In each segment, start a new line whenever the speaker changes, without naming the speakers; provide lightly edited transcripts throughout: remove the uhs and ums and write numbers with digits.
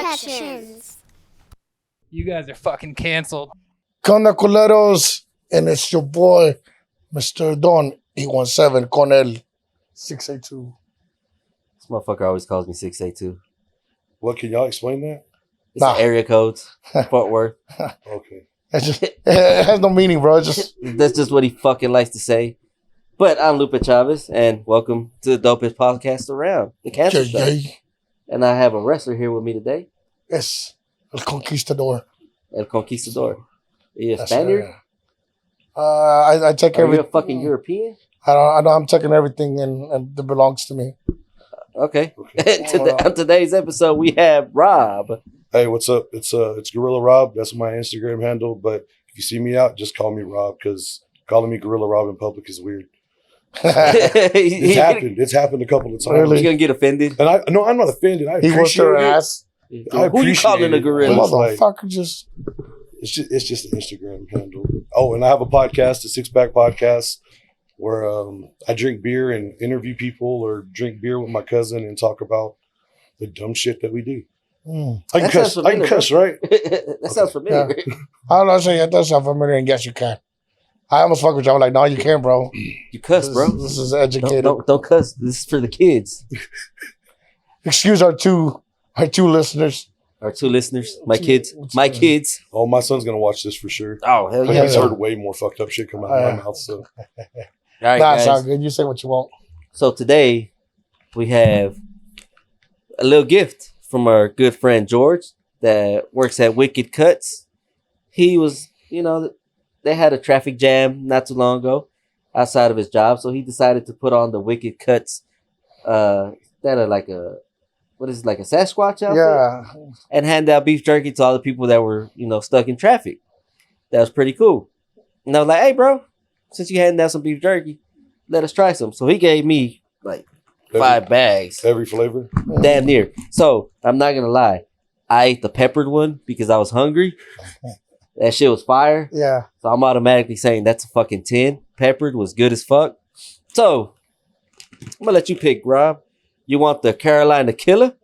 Productions.
You guys are fucking canceled.
Conda Culeros, and it's your boy, Mr. Don 817, Cornel 682.
This motherfucker always calls me 682.
What, can y'all explain that?
It's an area codes, Fort Worth.
Okay.
It has no meaning, bro.
That's just what he fucking likes to say. But I'm Lupe Chavez, and welcome to the dopest podcast around, the Cancer Show. And I have a wrestler here with me today.
Yes, El Conquistador.
El Conquistador. Are you a Spaniard?
I check
Are
everything.
you a fucking European?
I know I'm checking everything and it belongs to me.
Okay. On today's episode, we have Rob.
Hey, what's up? It's Gorilla Rob. That's my Instagram handle. But if you see me out, just call me Rob, because calling me Gorilla Rob in public is weird. It's happened. It's happened a couple of times.
Really?
You gonna get offended?
And I'm not offended. I
He wants
appreciate
her
it.
ass.
Who you calling a gorilla?
Motherfucker, just.
It's just an Instagram handle. Oh, and I have a podcast, the SixPac Podcast, where I drink beer and interview people, or drink beer with my cousin and talk about the dumb shit that we do. I can cuss, right?
That sounds familiar.
Yeah. I don't know. So that does sound familiar, and yes, you can. I almost fuck with you. I'm like, no, you can't, bro.
You cuss, bro.
This is educated.
Don't cuss. This is for the kids.
Excuse our two listeners.
Our two listeners, my kids.
Oh, my son's gonna watch this for sure.
Oh, hell
But
yeah.
he's heard way more fucked up shit come out of my mouth. So
All right,
That's
guys.
not good. You say what you want.
So today we have a little gift from our good friend George that works at Wicked Cuts. He was, they had a traffic jam not too long ago outside of his job, so he decided to put on the Wicked Cuts that are like a Sasquatch outfit?
Yeah.
And hand out beef jerky to all the people that were, stuck in traffic. That was pretty cool. And I was like, hey, bro, since you handing out some beef jerky, let us try some. So he gave me like 5 bags.
every flavor.
Damn near. So I'm not going to lie. I ate the peppered one because I was hungry. That shit was fire.
Yeah.
So I'm automatically saying that's a fucking 10. Peppered was good as fuck. So I'm going to let you pick, Rob. You want the Carolina Killer?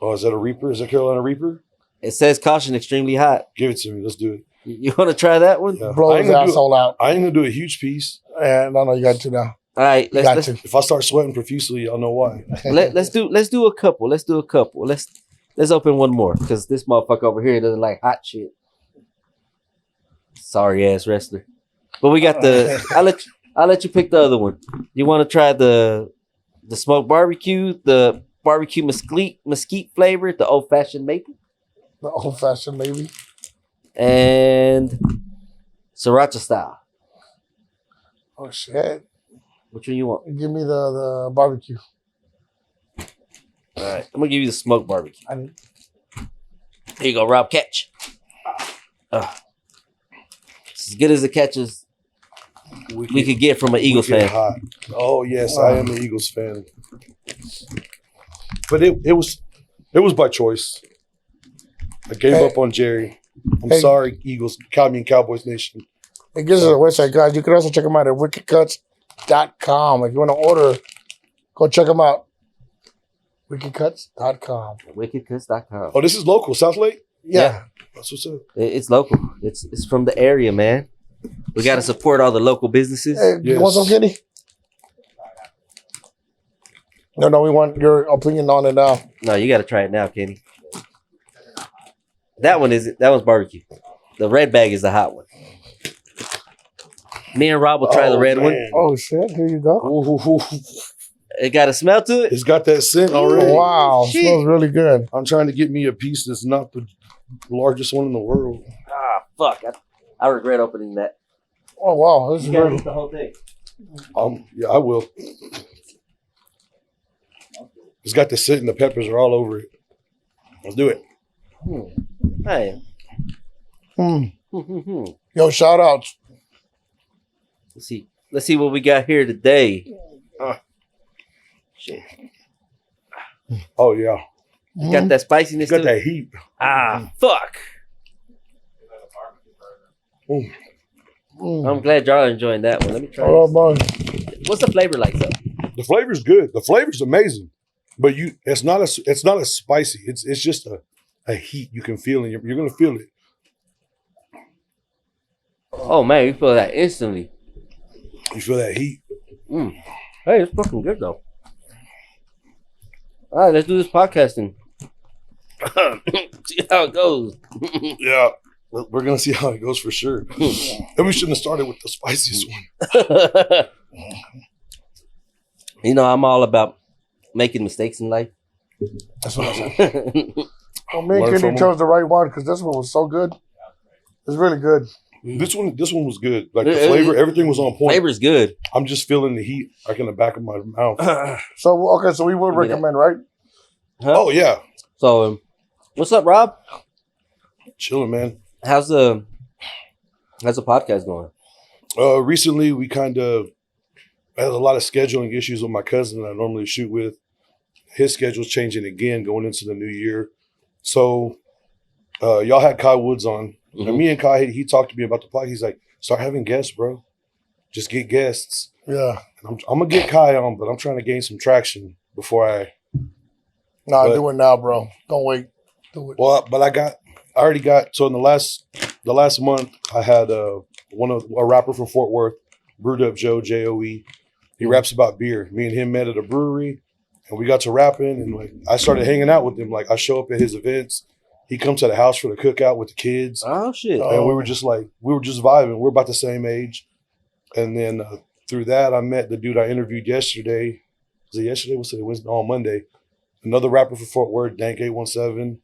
Oh, is that a Reaper? Is that Carolina Reaper?
It says caution extremely hot.
Give it to me. Let's do it.
You want to try that one?
Yeah.
Blow his asshole out.
I ain't gonna do a huge piece.
No, you got to now.
All right, let's
If I start sweating profusely, I'll know why.
let's do a couple. Let's open one more, because this motherfucker over here doesn't like hot shit. Sorry ass wrestler. But we got I'll let you pick the other one. You want to try the smoked barbecue, the barbecue mesquite flavor, the old fashioned maple,
The old fashioned maybe.
and sriracha style.
Oh shit!
Which one you want?
Give me the barbecue.
All right, I'm gonna give you the smoked barbecue.
I need.
Here you go, Rob. Catch. It's as good as the catches we could get from an Eagles fan.
Hot. Oh yes, I am an Eagles fan. But it was by choice. I gave up on Jerry. I'm sorry, Eagles, Cowboys Nation.
It gives us a website, guys. You can also check them out at wickedcuts.com. If you want to order, go check them out. Wickedcuts.com.
Wickedcuts.com.
Oh, this is local, South Lake?
Yeah.
That's what's up.
It's local. It's from the area, man. We got to support all the local businesses.
Hey, you want some, Kenny? No, we want your opinion on it now.
No, you got to try it now, Kenny. That one's barbecue. The red bag is the hot one. Me and Rob will try the red one.
Oh shit! Here you go.
Ooh.
It got a smell to it.
It's got that scent already.
Oh, wow,
Shit.
smells really good.
I'm trying to get me a piece that's not the largest one in the world.
Ah, fuck. I regret opening that.
Oh wow, this is
You got to
really.
eat the whole thing.
Yeah, I will. It's got the scent and the peppers are all over it. Let's do it.
Hey.
Yo, shout outs.
Let's see what we got here today. Shit.
Oh yeah.
You got that spiciness
Got
to
that
it?
heat.
Fuck. I'm glad y'all are enjoying that one. Let me try
Oh,
this.
boy.
What's the flavor like, though?
The flavor's good. The flavor's amazing. But it's not as spicy. It's just a heat you can feel, and you're gonna feel it.
Oh man, you feel that instantly.
You feel that heat.
Hey, it's fucking good though. All right, let's do this podcasting. See how it goes.
Yeah, we're gonna see how it goes for sure. And we shouldn't have started with the spiciest one.
You know, I'm all about making mistakes in life.
That's what I said. Well, me and
Learn from
Kenny
him.
chose the right one because this one was so good. It's really good.
This one was good. Like the flavor, everything was on point.
Flavor's good.
I'm just feeling the heat like in the back of my mouth.
So, okay, so we would recommend, right?
Huh?
Oh yeah,
So, what's up, Rob?
chilling, man.
How's the podcast going?
Recently we kind of had a lot of scheduling issues with my cousin that I normally shoot with. His schedule's changing again going into the new year. So y'all had Kai Woods on.
Mhm.
And me and Kai, he talked to me about the podcast. He's like, start having guests, bro. Just get guests.
Yeah.
And I'm gonna get Kai on, but I'm trying to gain some traction before I.
Nah,
But-
do it now, bro. Don't wait. Do it.
Well, but I already got. So in the last month, I had a rapper from Fort Worth, Brewed Up Joe, Joe. He raps about beer. Me and him met at a brewery, and we got to rapping. And like I started hanging out with him. Like I show up at his events. He comes to the house for the cookout with the kids.
Oh shit!
And we were just vibing. We're about the same age. And then through that, I met the dude I interviewed yesterday. Was it yesterday? What's it? Wednesday? On Monday. Another rapper from Fort Worth, Dank 817.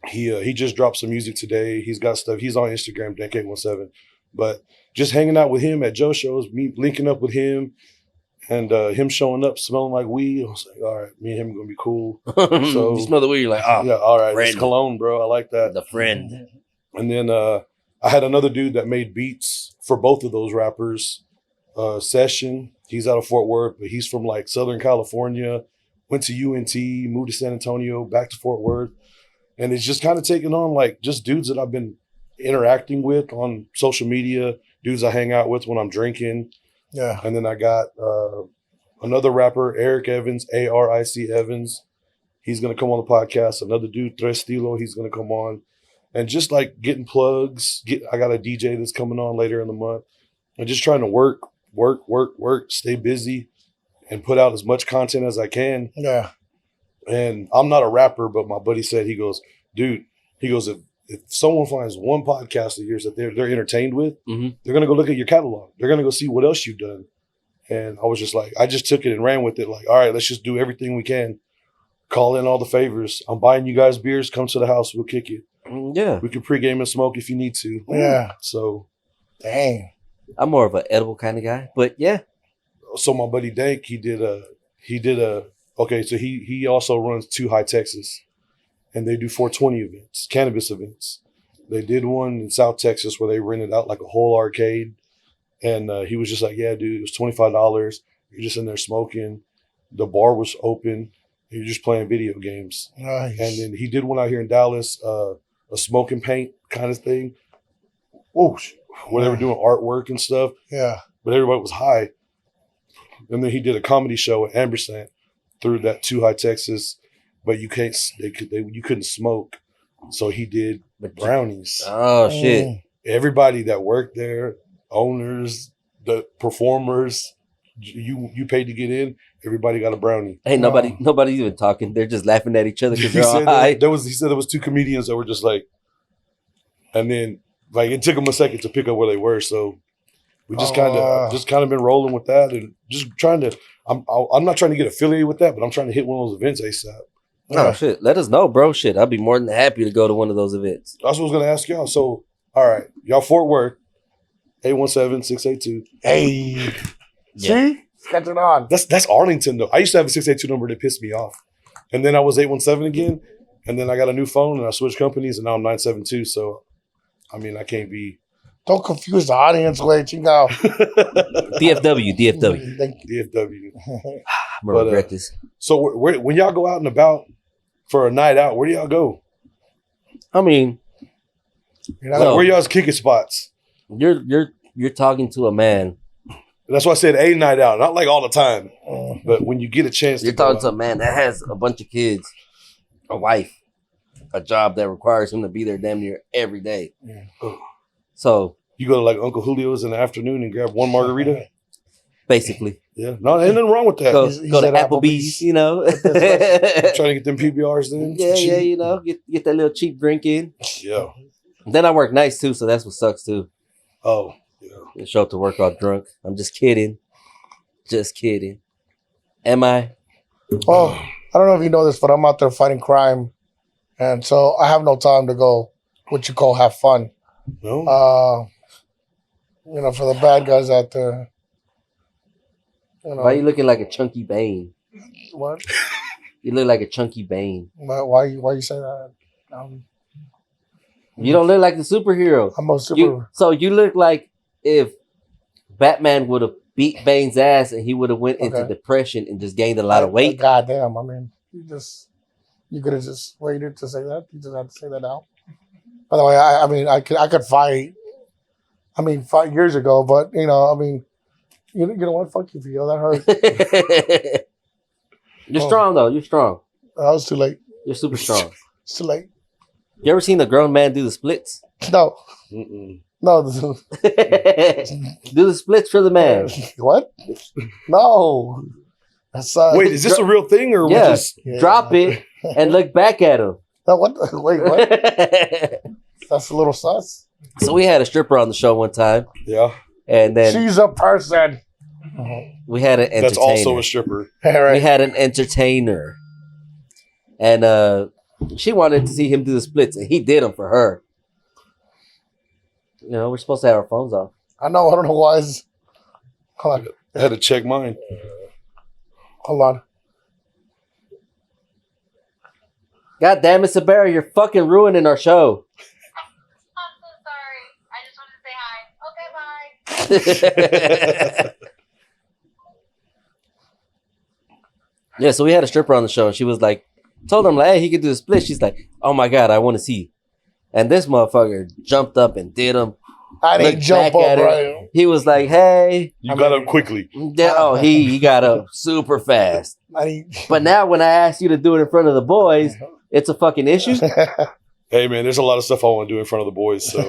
He just dropped some music today. He's got stuff. He's on Instagram, Dank 817. But just hanging out with him at Joe shows, me linking up with him, and him showing up smelling like weed. I was like, all right, me and him are gonna be cool. So-
You smell the weed, you're like, oh,
Yeah, all right,
friend.
it's cologne, bro. I like that.
the friend.
And then I had another dude that made beats for both of those rappers. Session. He's out of Fort Worth, but he's from like Southern California. Went to UNT, moved to San Antonio, back to Fort Worth. And it's just kind of taken on like just dudes that I've been interacting with on social media, dudes I hang out with when I'm drinking.
Yeah.
And then I got another rapper, Eric Evans, ARIC Evans. He's going to come on the podcast. Another dude, Tres Stilo, he's going to come on. And just like getting plugs. I got a DJ that's coming on later in the month. And just trying to work, stay busy, and put out as much content as I can.
Yeah.
And I'm not a rapper, but my buddy said, he goes, dude, if someone finds one podcast of yours that they're entertained with,
Mhm.
they're going to go look at your catalog. They're going to go see what else you've done. And I was just like, I just took it and ran with it. Like, all right, let's just do everything we can. Call in all the favors. I'm buying you guys beers. Come to the house. We'll kick it.
Yeah,
We can pregame and smoke if you need to.
Yeah.
So
Dang.
I'm more of an edible kind of guy, but yeah.
so my buddy Dank, he did a okay, so he also runs 2 High Texas, and they do 420 events, cannabis events. They did one in South Texas where they rented out like a whole arcade, and he was just like, yeah, dude, it was $25. You're just in there smoking. The bar was open. You're just playing video games.
Nice.
And then he did one out here in Dallas, a smoke and paint kind of thing. Whoosh, where they were doing artwork and stuff,
Yeah.
but everybody was high. And then he did a comedy show at Ambersand through that 2 High Texas, but you couldn't smoke. So he did brownies.
Oh shit!
Mm.
Everybody that worked there, owners, the performers, you paid to get in. Everybody got a brownie.
Ain't nobody's even talking. They're just laughing at each other because they're all
He
high.
said there was 2 comedians that were just like, and then like it took them a second to pick up where they were. So we just kind of been rolling with that and just trying to. I'm not trying to get affiliated with that, but I'm trying to hit one of those events ASAP.
Oh shit! Let us know, bro. Shit, I'd be more than happy to go to one of those events.
That's what I was gonna ask y'all. So all right, y'all Fort Worth, 817-682.
Hey.
Yeah.
See? Catch it on.
That's Arlington though. I used to have a 682 number that pissed me off, and then I was 817 again, and then I got a new phone and I switched companies and now I'm 972. So, I mean, I can't be
Don't confuse the audience, way, chingo.
DFW.
DFW.
I'm
But,
gonna regret this.
So when y'all go out and about for a night out, where do y'all go?
I mean,
You're not
So-
Where y'all's kicking spots?
you're talking to a man.
That's why I said a night out, not like all the time,
Mm.
but when you get a chance
You're
to go
talking to
out.
a man that has a bunch of kids, a wife. a job that requires him to be there damn near every day.
Yeah.
So
You go to like Uncle Julio's in the afternoon and grab one margarita.
basically,
Yeah, no, ain't nothing wrong with that.
go,
He's
go to
at
Applebee's, you know.
Trying to get them PBRs then.
Yeah,
Cheap.
you know, get that little cheap drink in.
Yeah.
Then I work nights too, so that's what sucks too.
Oh, yeah.
You show up to work all drunk. I'm just kidding. Just kidding. Am I?
Oh, I don't know if you know this, but I'm out there fighting crime, and so I have no time to go. What you call have fun?
No.
For the bad guys out there.
Why you looking like a chunky Bane?
What?
You look like a chunky Bane.
Why you say that?
You don't look like the superhero.
I'm a super.
So you look like if Batman would have beat Bane's ass and he would have went into depression and just gained a lot of weight.
Goddamn! I mean, you could have just waited to say that. You just had to say that now. By the way, I could fight. 5 years ago, but you know what? Fuck you, Theo. That hurt.
You're strong though. You're strong.
I was too late.
You're super strong.
It's too late.
You ever seen a grown man do the splits?
No.
Mm-mm.
No.
Do the splits for the man.
What? No. That's
Wait, is this a real thing or
Yeah.
we just?
Drop it and look back at him.
No, what? Wait, what? That's a little sus.
So we had a stripper on the show one time,
Yeah,
and then
She's a person.
we had an entertainer.
that's also a stripper.
We
Right.
had an entertainer, and she wanted to see him do the splits, and he did them for her. You know, we're supposed to have our phones off.
I know. I don't know why. Hold on.
I had to check mine.
Hold on.
God damn it, Sabera, you're fucking ruining our show.
I'm so sorry. I just wanted to say hi. Okay, bye.
Yeah, so we had a stripper on the show, and she was like, told him, like, hey, he could do the split. She's like, oh my God, I want to see. And this motherfucker jumped up and did them.
I didn't
Looked
jump
back at
up,
her.
right?
He was like, hey.
You got up quickly.
Oh, he got up super fast.
I didn't.
But now when I ask you to do it in front of the boys, it's a fucking issue.
Hey man, there's a lot of stuff I want to do in front of the boys. So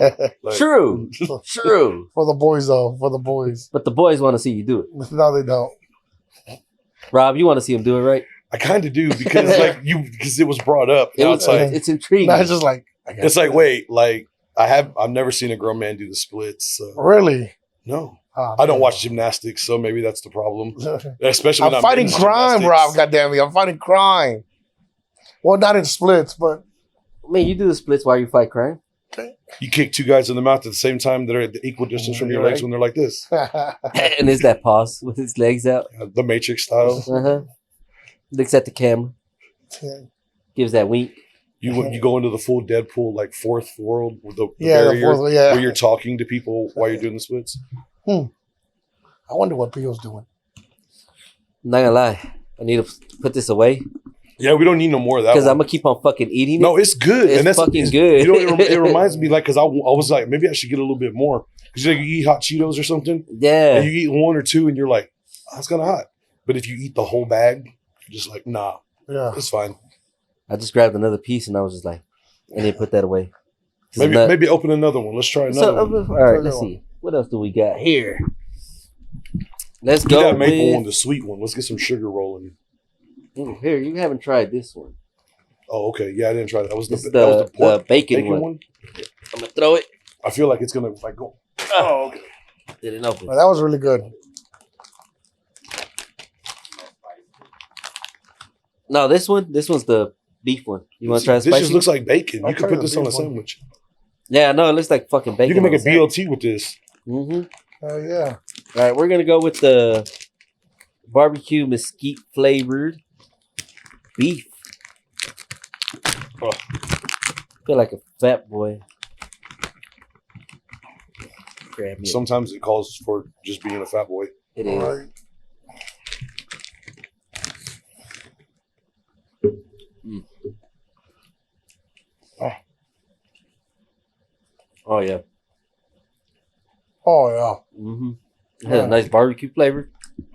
like,
True. True.
For the boys, though. For the boys.
But the boys want to see you do it.
No, they don't.
Rob, you want to see him do it, right?
I kind of do because because it was brought up.
It
Now
was,
it's like
it's intriguing.
No, it's just like.
it's like wait, like I've never seen a grown man do the splits. So.
Really?
No,
Oh,
I don't
man.
watch gymnastics, so maybe that's the problem. Especially when
I'm fighting
in
crime,
gymnastics.
Rob. Goddamn me, I'm fighting crime. Well, not in splits, but
I mean, you do the splits while you fight crime.
You kick two guys in the mouth at the same time that are at the equal distance from your legs
Right.
when they're like this.
And is that pause with his legs out?
The Matrix style.
Uh-huh. Looks at the camera, gives that wink.
You go into the full Deadpool like fourth world with the
yeah, the
barrier
fourth, yeah.
where you're talking to people while you're doing the splits.
I wonder what Pio's doing.
I'm not gonna lie, I need to put this away
Yeah, we don't need no more of that.
because
one.
I'm gonna keep on fucking eating it.
No, it's good.
It's
and that's
fucking good.
You know, it reminds me like because I was like maybe I should get a little bit more because like, you eat hot Cheetos or something,
Yeah,
and you eat one or two, and you're like, oh, that's kind of hot. But if you eat the whole bag, you're just like, nah,
Yeah.
it's fine.
I just grabbed another piece and I was just like, I need to put that away. 'Cause I'm not-
Maybe open another one. Let's try another
So,
one.
all right, let's see. What else do we got here? Let's
Get
go
that maple
with,
one, the sweet one. Let's get some sugar rolling.
Here, you haven't tried this one.
Oh, okay. Yeah, I didn't try that. That was
This is
that was the pork
the bacon one. I'm gonna throw it.
I feel like it's gonna like go. Oh, okay.
Didn't open.
Well, that was really good.
No, this one's the beef one. You want to try the
This
spicy?
just looks like bacon.
I'll
You could
try
put
the
this on a
beef one.
sandwich.
Yeah, no, it looks like fucking bacon.
You can make a
on the
BLT with this.
side.
Yeah.
All right, we're gonna go with the barbecue mesquite flavored beef.
Oh.
Feel like a fat boy. Grab me.
Sometimes it calls for just being a fat boy.
It
All
is.
right.
Oh yeah.
Oh yeah.
Mm-hmm. It has a nice barbecue flavor.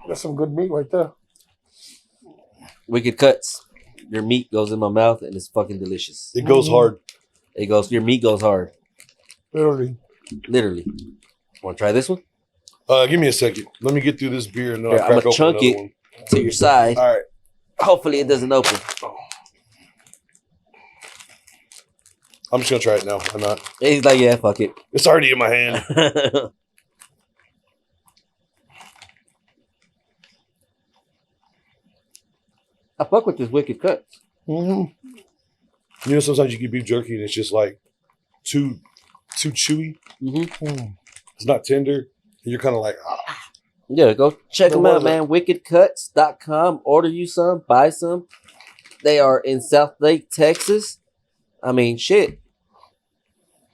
That's some good meat right there.
Wicked cuts. your meat goes in my mouth and it's fucking delicious.
It goes hard.
Your meat goes hard.
Literally.
Want to try this one?
Give me a second. Let me get through this beer and then
Here,
I'll
I'm
crack
gonna
open
chunk
another
it
one.
to your side.
All right.
Hopefully it doesn't open.
I'm just gonna try it now. I'm not.
He's like, yeah, fuck it.
It's already in my hand.
I fuck with this Wicked Cuts.
Mm-hmm.
You know, sometimes you get beef jerky and it's just like too chewy.
Mm-hmm.
It's not tender. And you're kind of like,
Yeah, go check
So
them
what
out,
is it?
man. WickedCuts.com. Order you some. Buy some. They are in South Lake, Texas. I mean, shit.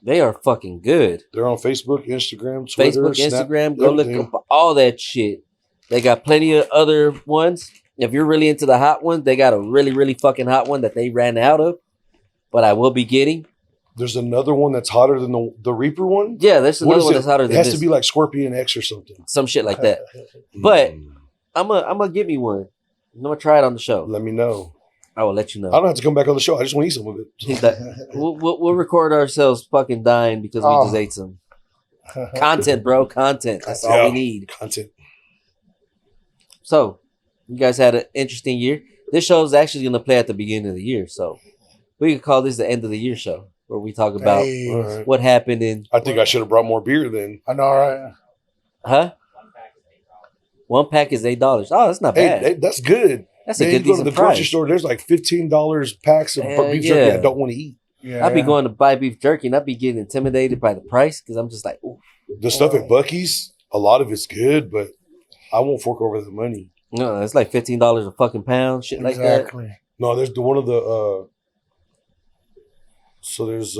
They are fucking good.
they're on Facebook, Instagram, Twitter,
Facebook,
Snap,
Instagram. Go look
everything.
up all that shit. They got plenty of other ones. If you're really into the hot ones, they got a really, really fucking hot one that they ran out of. But I will be getting.
There's another one that's hotter than the Reaper one.
Yeah, there's
What
another
is
one
it?
that's hotter
It
than
has
this.
to be like Scorpion X or something.
Some shit like that. But I'm gonna give me one. I'm gonna try it on the show.
Let me know.
I will let you know.
I don't have to come back on the show. I just want to eat some of it.
He's like, we'll record ourselves fucking dying because we
Oh.
just ate some content, bro. Content. That's all
Yeah.
we need.
Content.
So, you guys had an interesting year. This show is actually going to play at the beginning of the year, so we could call this the end of the year show, where we talk about
Hey,
All right.
what happened in,
I think I should have brought more beer then.
I know, right?
huh? One pack is $8. Oh, that's not bad.
Hey, that's good.
That's a
Man,
good
you go to the
decent
grocery
price.
store, there's like $15 packs of
Hell
beef jerky
yeah.
I don't want to eat.
Yeah.
I'd be going to buy beef jerky and I'd be getting intimidated by the price because I'm just like, ooh.
The stuff at Buc-ee's, a lot of it's good, but I won't fork over the money.
No, it's like $15 a fucking pound, shit like that.
Exactly.
No, there's one of the so there's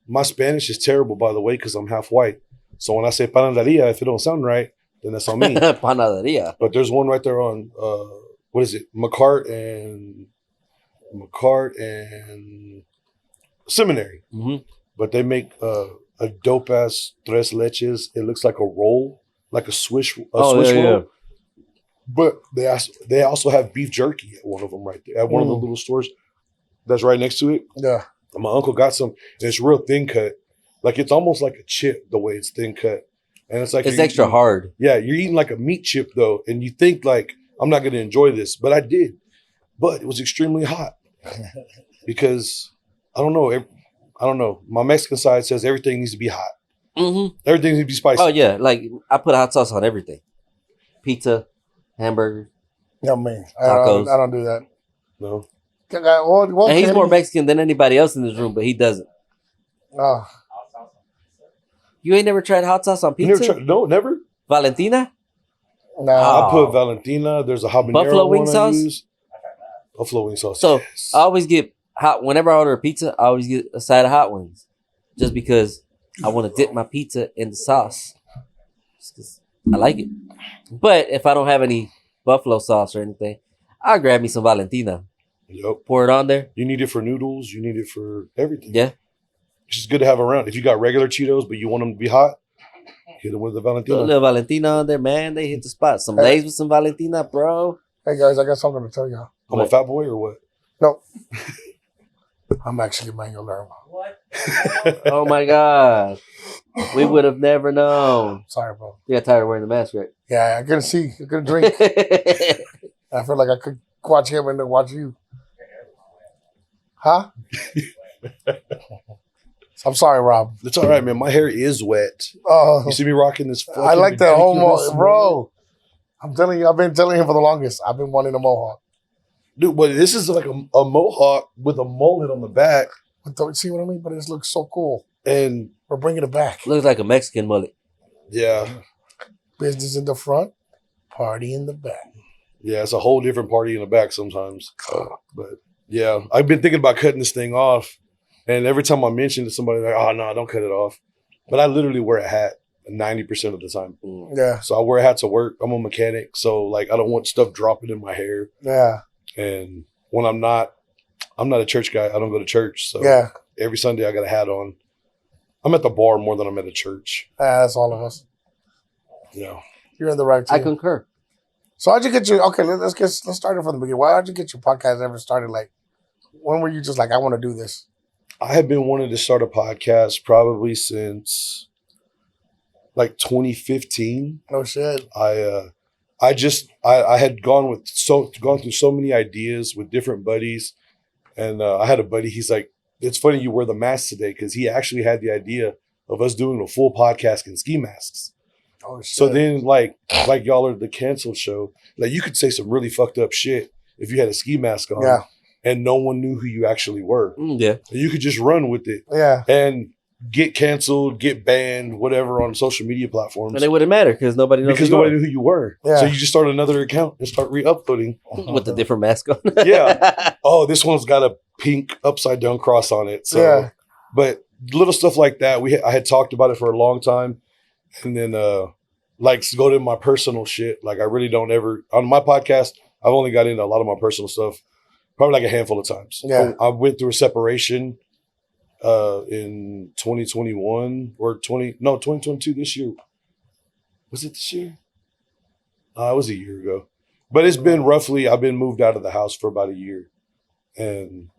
my Spanish is terrible, by the way, because I'm half white. So when I say panaderia, if it don't sound right, then that's on me.
Panaderia.
But there's one right there on what is it? McCart and Seminary.
hmm
But they make a dope ass tres leches. It looks like a roll, like a Swiss
Oh,
Swiss
yeah,
roll.
yeah.
But they also have beef jerky at one of them right there, at one of the little stores that's right next to it.
Yeah.
And my uncle got some, and it's real thin cut. Like it's almost like a chip the way it's thin cut. And it's like
It's
you're
extra
eating-
hard.
Yeah, you're eating like a meat chip though, and you think like I'm not going to enjoy this, but I did. But it was extremely hot because I don't know. My Mexican side says everything needs to be hot.
Mm-hmm.
Everything needs to be spicy.
Oh, yeah. Like, I put hot sauce on everything. Pizza, hamburger.
Yeah, man.
Tacos.
I don't do that.
No.
And he's more Mexican than anybody else in this room, but he doesn't.
Oh,
You ain't never tried hot sauce on
You never
pizza?
tried? No, never.
Valentina?
nah.
Oh.
I put Valentina. There's a habanero
Buffalo wing
one I
sauce?
use. Buffalo wing sauce.
So,
yes.
I always get hot. Whenever I order a pizza, I always get a side of hot wings. Just because I want to dip my pizza in the sauce. Just 'cause I like it. But if I don't have any buffalo sauce or anything, I'll grab me some Valentina.
Yep.
Pour it on there.
You need it for noodles. You need it for everything.
Yeah.
It's just good to have around. If you got regular Cheetos, but you want them to be hot, hit them with the
Put a
Valentina.
little Valentina on there, man. They hit the spot. Some Lays with some Valentina, bro.
Hey guys, I got something to tell you.
I'm a fat boy or what?
No, I'm actually Manuel Lerma.
Oh my God. We would have never known.
Sorry, bro.
You got tired of wearing the mask, right?
Yeah, I couldn't see. I couldn't drink. I felt like I could watch him and then watch you. Huh? I'm sorry, Rob.
It's all right, man. My hair is wet.
Oh,
You see me rocking this fucking
I like that whole
ridiculous
bro. I'm telling you, I've been telling him for the longest. I've been wanting a mohawk.
Dude, but this is like a mohawk with a mullet on the back.
But don't see what I mean? But it looks so cool.
And
We're bringing it back.
Looks like a Mexican mullet.
yeah,
Business in the front, party in the back.
yeah, it's a whole different party in the back sometimes. But yeah, I've been thinking about cutting this thing off. And every time I mention to somebody, like, oh, no, don't cut it off. But I literally wear a hat 90% of the time.
Yeah,
So I wear hats to work. I'm a mechanic. So, like, I don't want stuff dropping in my hair.
yeah,
And when I'm not a church guy. I don't go to church. So
yeah.
every Sunday I got a hat on. I'm at the bar more than I'm at a church.
That's all of us.
Yeah.
You're in the right team.
I concur.
So how'd you get your? Okay, let's start it from the beginning. Why how'd you get your podcast ever started? Like When were you just like, I want to do this?
I have been wanting to start a podcast probably since like 2015.
No shit.
I had gone through so many ideas with different buddies, and I had a buddy. He's like, "It's funny you wear the mask today," because he actually had the idea of us doing a full podcast in ski masks.
Oh shit.
So then, like y'all are the canceled show. Like you could say some really fucked up shit if you had a ski mask on,
Yeah.
and no one knew who you actually were.
Yeah.
You could just run with it
Yeah.
and get canceled, get banned, whatever on social media platforms.
And it wouldn't matter because nobody knows
Because
who you
nobody
are.
knew who you were.
Yeah.
So you just start another account and start re-uploading.
With the different mask on.
Yeah. Oh, this one's got a pink upside down cross on it. So,
Yeah.
but little stuff like that. I had talked about it for a long time, and then like go to my personal shit. Like I really don't ever on my podcast. I've only got into a lot of my personal stuff, probably like a handful of times.
Yeah.
I went through a separation in 2021 or 2022 this year. Was it this year? It was a year ago. But it's been roughly, I've been moved out of the house for about a year. And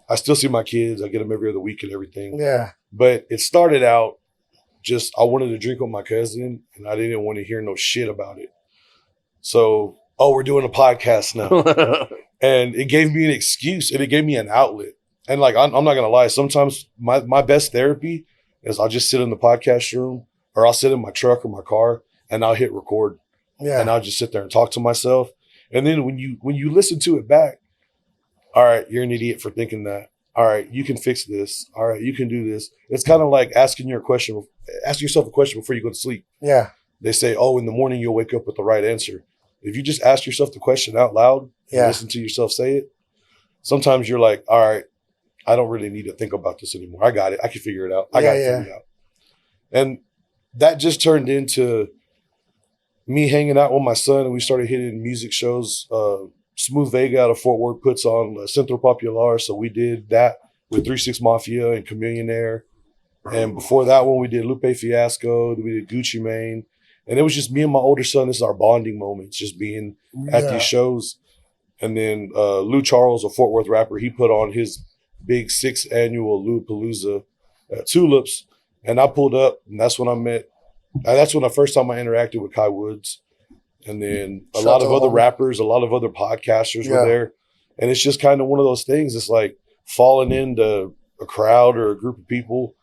I still see my kids. I get them every other week and everything.
Yeah.
But it started out just, I wanted to drink with my cousin and I didn't want to hear no shit about it. So, we're doing a podcast now. And it gave me an excuse and it gave me an outlet. And like, I'm not going to lie. Sometimes my best therapy is I'll just sit in the podcast room or I'll sit in my truck or my car and I'll hit record.
Yeah.
And I'll just sit there and talk to myself. And then when you listen to it back, all right, you're an idiot for thinking that. All right, you can fix this. All right, you can do this. It's kind of like asking yourself a question before you go to sleep.
Yeah.
They say, in the morning you'll wake up with the right answer. If you just ask yourself the question out loud and
Yeah.
listen to yourself say it, sometimes you're like, all right, I don't really need to think about this anymore. I got it. I can figure it out. I got it figured out. And that just turned into me hanging out with my son, and we started hitting music shows. Smooth Vega out of Fort Worth puts on Centro Popular, so we did that with 3-6 Mafia and Chameleonaire. And before that one, we did Lupe Fiasco, we did Gucci Mane. And it was just me and my older son. This is our bonding moments, just being at these shows. And then Lou Charles, a Fort Worth rapper, he put on his big 6th annual Lou Palooza at Tulips. And I pulled up, and that's when I met. That's when the first time I interacted with Kai Woods. And then a lot of other rappers, a lot of other podcasters were there. And it's just kind of one of those things. It's like falling into a crowd or a group of people.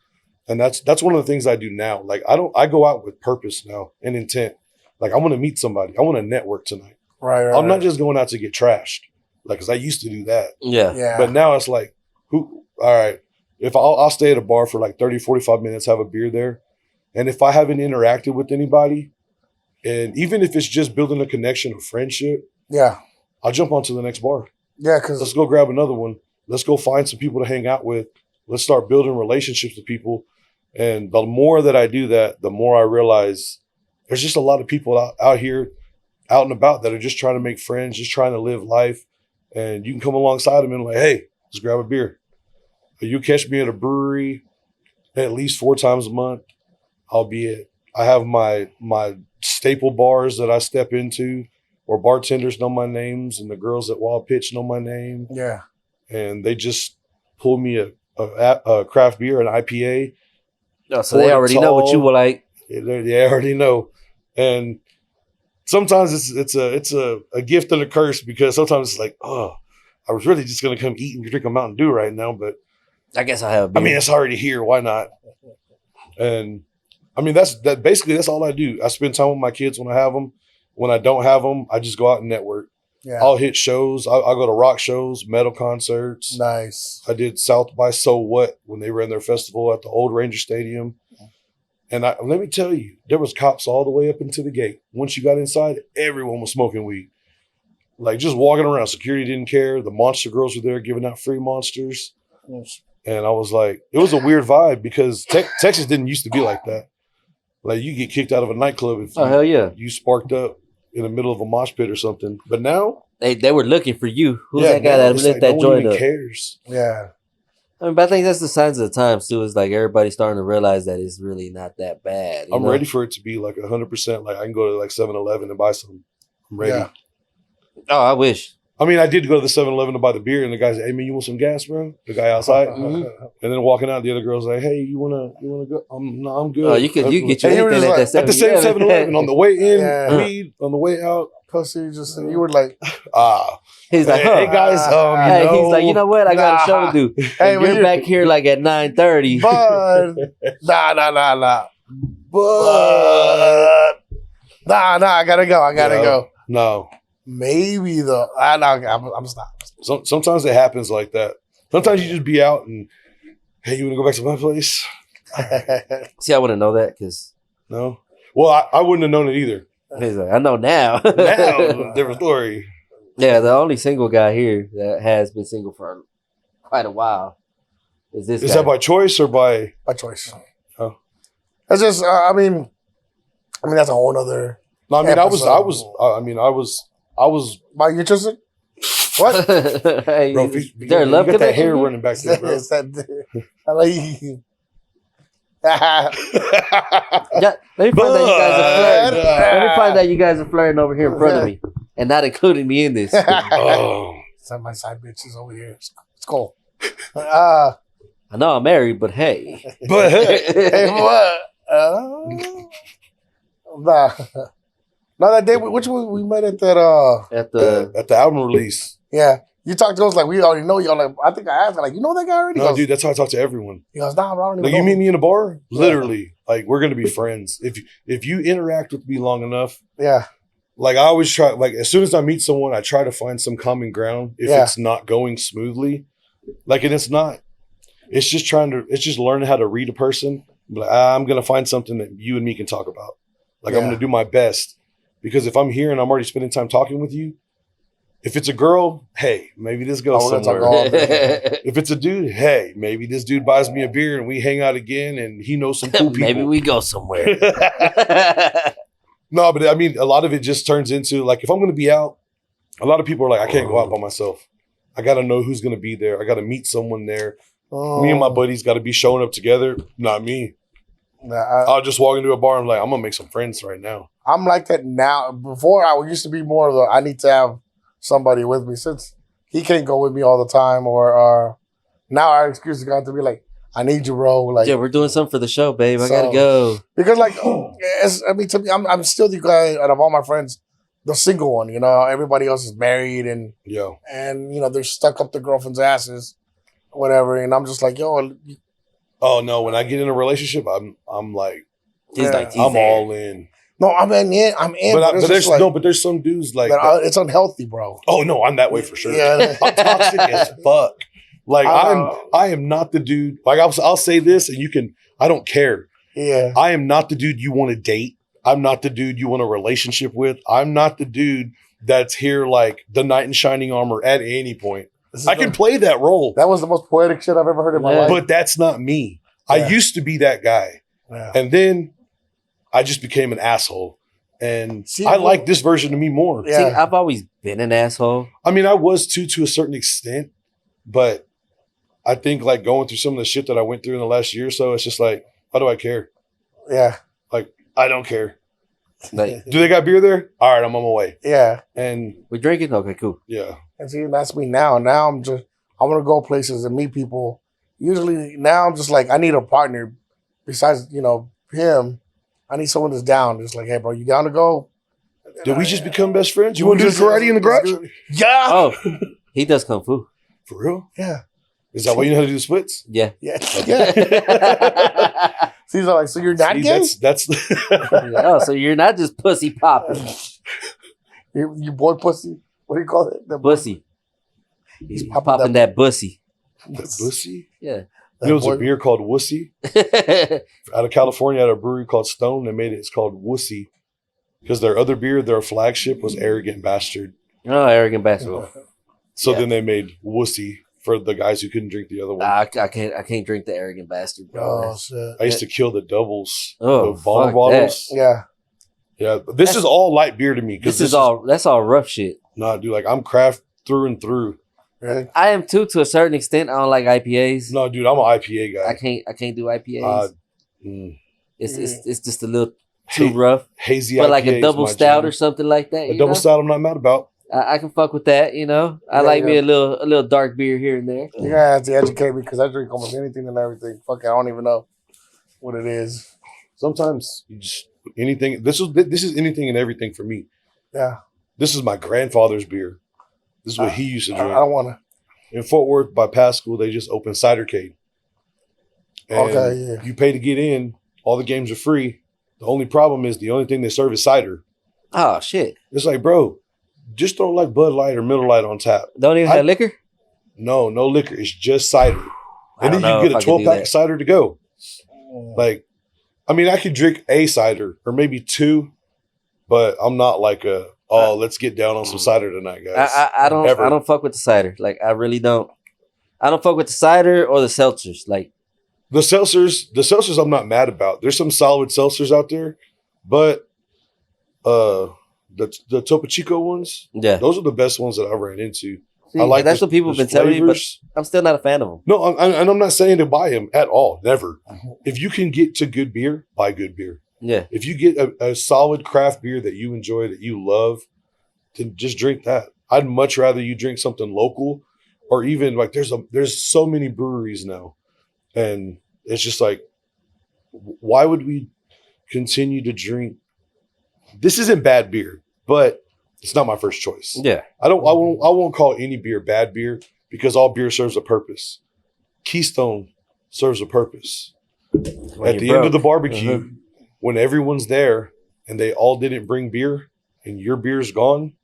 And that's one of the things I do now. Like I go out with purpose now and intent. Like I want to meet somebody. I want to network tonight.
Right.
I'm not just going out to get trashed. Like, cause I used to do that.
Yeah.
Yeah.
But now it's like, all right, if I'll stay at a bar for like 30, 45 minutes, have a beer there. And if I haven't interacted with anybody, and even if it's just building a connection of friendship,
Yeah.
I'll jump onto the next bar.
Yeah. Cause
Let's go grab another one. Let's go find some people to hang out with. Let's start building relationships with people. And the more that I do that, the more I realize there's just a lot of people out here, out and about, that are just trying to make friends, just trying to live life. And you can come alongside them and like, hey, let's grab a beer. You catch me at a brewery at least 4 times a month. I have my staple bars that I step into, where bartenders know my names and the girls at Wild Pitch know my name.
yeah.
And they just pull me a craft beer, an IPA.
Oh, so they already know what you were like.
They already know. And sometimes it's a gift and a curse, because sometimes it's like, I was really just going to come eat and drink a Mountain Dew right now, but
I guess I have a beer.
I mean, it's already here. Why not? And I mean, that's all I do. I spend time with my kids when I have them. When I don't have them, I just go out and network.
Yeah.
I'll hit shows. I'll go to rock shows, metal concerts.
Nice.
I did South by So What when they ran their festival at the old Ranger Stadium. And let me tell you, there was cops all the way up into the gate. Once you got inside, everyone was smoking weed. Like just walking around. Security didn't care. The Monster Girls were there giving out free monsters. And I was like, it was a weird vibe, because Texas didn't used to be like that. Like you get kicked out of a nightclub if
hell yeah,
you sparked up in the middle of a mosh pit or something. But now
they were looking for you. Who's that guy
now
that
it's
lit
like
that
no one
joint
even
up?
cares.
Yeah.
I mean, but I think that's the signs of the times too. Is like everybody's starting to realize that it's really not that bad.
I'm ready for it to be like 100%. Like I can go to like 7-Eleven and buy some. I'm ready.
Yeah.
Oh, I wish.
I mean, I did go to the 7-Eleven to buy the beer, and the guy said, "Hey man, you want some gas, bro?" The guy outside,
Mhm.
and then walking out, the other girl's like, "Hey, you wanna go?" No, I'm good.
Oh, you get you
Hey, you were
anything
just
at that
at the same 7-Eleven on the way in,
Yeah.
weed on the way out.
Pussy, just you were like,
He's like,
hey
huh.
guys,
Hey, he's like, you know what? I got a show to do.
Hey,
And
when
you're back here like at 9:30.
Bud, nah.
but
Nah, I gotta go. I gotta
Yeah.
go.
no.
Maybe though. I'm stopped.
Sometimes it happens like that. Sometimes you just be out and, hey, you want to go back to my place?
See, I wouldn't know that because
No. Well, I wouldn't have known it either.
he's like, I know now.
Now, different story.
Yeah, the only single guy here that has been single for quite a while is this
Is
guy.
that by choice or by?
My choice.
Oh.
It's just. I mean, that's a whole nother.
No, I mean, I was.
By you interested? What?
Hey,
Bro,
is
you
there a love
got that
connection
hair
here?
running back there, bro.
It's that. I like you.
Yeah, let me find out you guys are flirting. Let me find out you guys are flirting over here in front of me and not including me in this.
Oh.
Some of my side bitches over here. It's cool.
I know I'm married, but hey.
But hey,
Hey, what? Nah. No, that day, which one we met at that,
At the
at the album release.
yeah. You talked to us like we already know you. I'm like, I think I asked, like, you know that guy already?
No, dude, that's how I talk to everyone.
He goes, nah, bro, I don't even
Like
know
you meet
him."
me in a bar, literally, like we're gonna be friends. If you interact with me long enough,
Yeah.
like I always try, like as soon as I meet someone, I try to find some common ground if
Yeah.
it's not going smoothly. Like, and it's just learning how to read a person. Like, I'm gonna find something that you and me can talk about. Like I'm
Yeah.
gonna do my best, because if I'm here and I'm already spending time talking with you, if it's a girl, hey, maybe this goes
Oh, we're gonna talk
somewhere.
all day.
If it's a dude, hey, maybe this dude buys me a beer and we hang out again and he knows some cool people.
maybe we go somewhere.
No, but I mean, a lot of it just turns into like, if I'm going to be out, a lot of people are like, I can't go out by myself. I got to know who's going to be there. I got to meet someone there. Me and my buddies got to be showing up together. Not me.
Nah,
I'll just walk into a bar and I'm like, I'm going to make some friends right now.
I'm like that now. Before, I used to be more of the, I need to have somebody with me, since he can't go with me all the time, or now our excuse got to be like, I need you, bro. Like,
Yeah, we're doing something for the show, babe. I
So-
gotta go.
because like, to me, I'm still the guy out of all my friends, the single one. You know, everybody else is married and
Yo.
they're stuck up their girlfriend's asses, whatever. And I'm just like, yo,
Oh no, when I get in a relationship, I'm like,
He's
Yeah.
like, he's
I'm
there.
all in.
no, I'm in.
But
it's
there's
just like,
no, but there's some dudes like,
it's unhealthy, bro.
oh no, I'm that way for sure.
Yeah.
I'm toxic as fuck. Like
I
I am not the dude. Like I'll say this, and I don't care.
Yeah.
I am not the dude you want to date. I'm not the dude you want a relationship with. I'm not the dude that's here like the knight in shining armor at any point. I can play that role,
That was the most poetic shit I've ever heard in my
Yeah.
life.
but that's not me.
Yeah.
I used to be that guy,
Yeah.
and then I just became an asshole. And
See,
I
well-
like this version of me more.
Yeah.
See, I've always been an asshole.
I mean, I was too to a certain extent, but I think like going through some of the shit that I went through in the last year or so, it's just like, why do I care?
Yeah.
Like, I don't care.
Like,
Do they got beer there? All right, I'm on my way.
Yeah.
And
we drinking? Okay, cool.
yeah,
And see, that's me now. Now I want to go places and meet people. Usually now I'm just like, I need a partner besides, him. I need someone that's down. Just like, hey, bro, you down to go?
did we just become best friends? You want to do karate in the garage?
Yeah.
Oh, he does kung fu.
For real?
Yeah.
Is that why you know how to do the splits?
Yeah.
Yeah. Yeah. See, so like, so you're not
See,
gay?
that's
Oh, so you're not just pussy popping.
You boy pussy? What do you call it? The
Bussy.
He's
Popping that bussy.
Wussy.
Yeah.
You know, there's a beer called Wussy out of California at a brewery called Stone. They made it. It's called Wussy because their other beer, their flagship, was Arrogant Bastard.
Oh, arrogant bastard.
So
Yeah.
then they made Wussy for the guys who couldn't drink the other one.
I can't drink the arrogant bastard, bro.
Oh, shit.
I used to kill the doubles,
Oh,
the bomber
fuck
bottles.
Yeah.
Yeah, but this is all light beer to me.
That's all rough shit.
Nah, dude, like I'm craft through and through.
Really?
I am too, to a certain extent. I don't like IPAs.
No, dude, I'm an IPA guy.
I can't do IPAs.
Mm,
It's just a little too
Ha-
rough.
hazy
But
IPA
like a
is
double
my
stout
jam.
or something like that.
A double stout I'm not mad about.
I can fuck with that. You know, I
Yeah,
like me
yeah.
a little dark beer here and there.
You're gonna have to educate me because I drink almost anything and everything. Fuck, I don't even know what it is.
Sometimes you just anything. This is anything and everything for me.
Yeah,
This is my grandfather's beer. This is what he used to
I
drink.
don't want to.
In Fort Worth by Pascal, they just opened Cidercade. And
Okay, yeah.
you pay to get in. All the games are free. The only problem is the only thing they serve is cider.
Oh shit!
It's like, bro, just throw like Bud Light or Miller Lite on tap.
Don't even
I-
have liquor.
No liquor. It's just cider.
I
And
don't
then
know
you get
if
a
I could do
12-pack
that.
of cider to go. Like, I mean, I could drink a cider or maybe two, but I'm not like let's get down on some cider tonight, guys.
I don't
Ever.
I don't fuck with the cider. Like I really don't. I don't fuck with the cider or the seltzers. Like
The seltzers I'm not mad about. There's some solid seltzers out there, but the Topo Chico ones,
yeah,
those are the best ones that I ran into.
See,
I like
that's
the-
what people have
the
been telling me, but
flavors.
I'm still not a fan of them.
No, and I'm not saying to buy them at all. Never. If you can get to good beer, buy good beer.
Yeah,
If you get a solid craft beer that you enjoy, that you love, then just drink that. I'd much rather you drink something local, or even like there's so many breweries now, and it's just like, why would we continue to drink? This isn't bad beer, but it's not my first choice.
yeah.
I won't call any beer bad beer because all beer serves a purpose. Keystone serves a purpose.
When
At
you're
the end of the
broke.
barbecue,
Mhm.
when everyone's there and they all didn't bring beer and your beer's gone,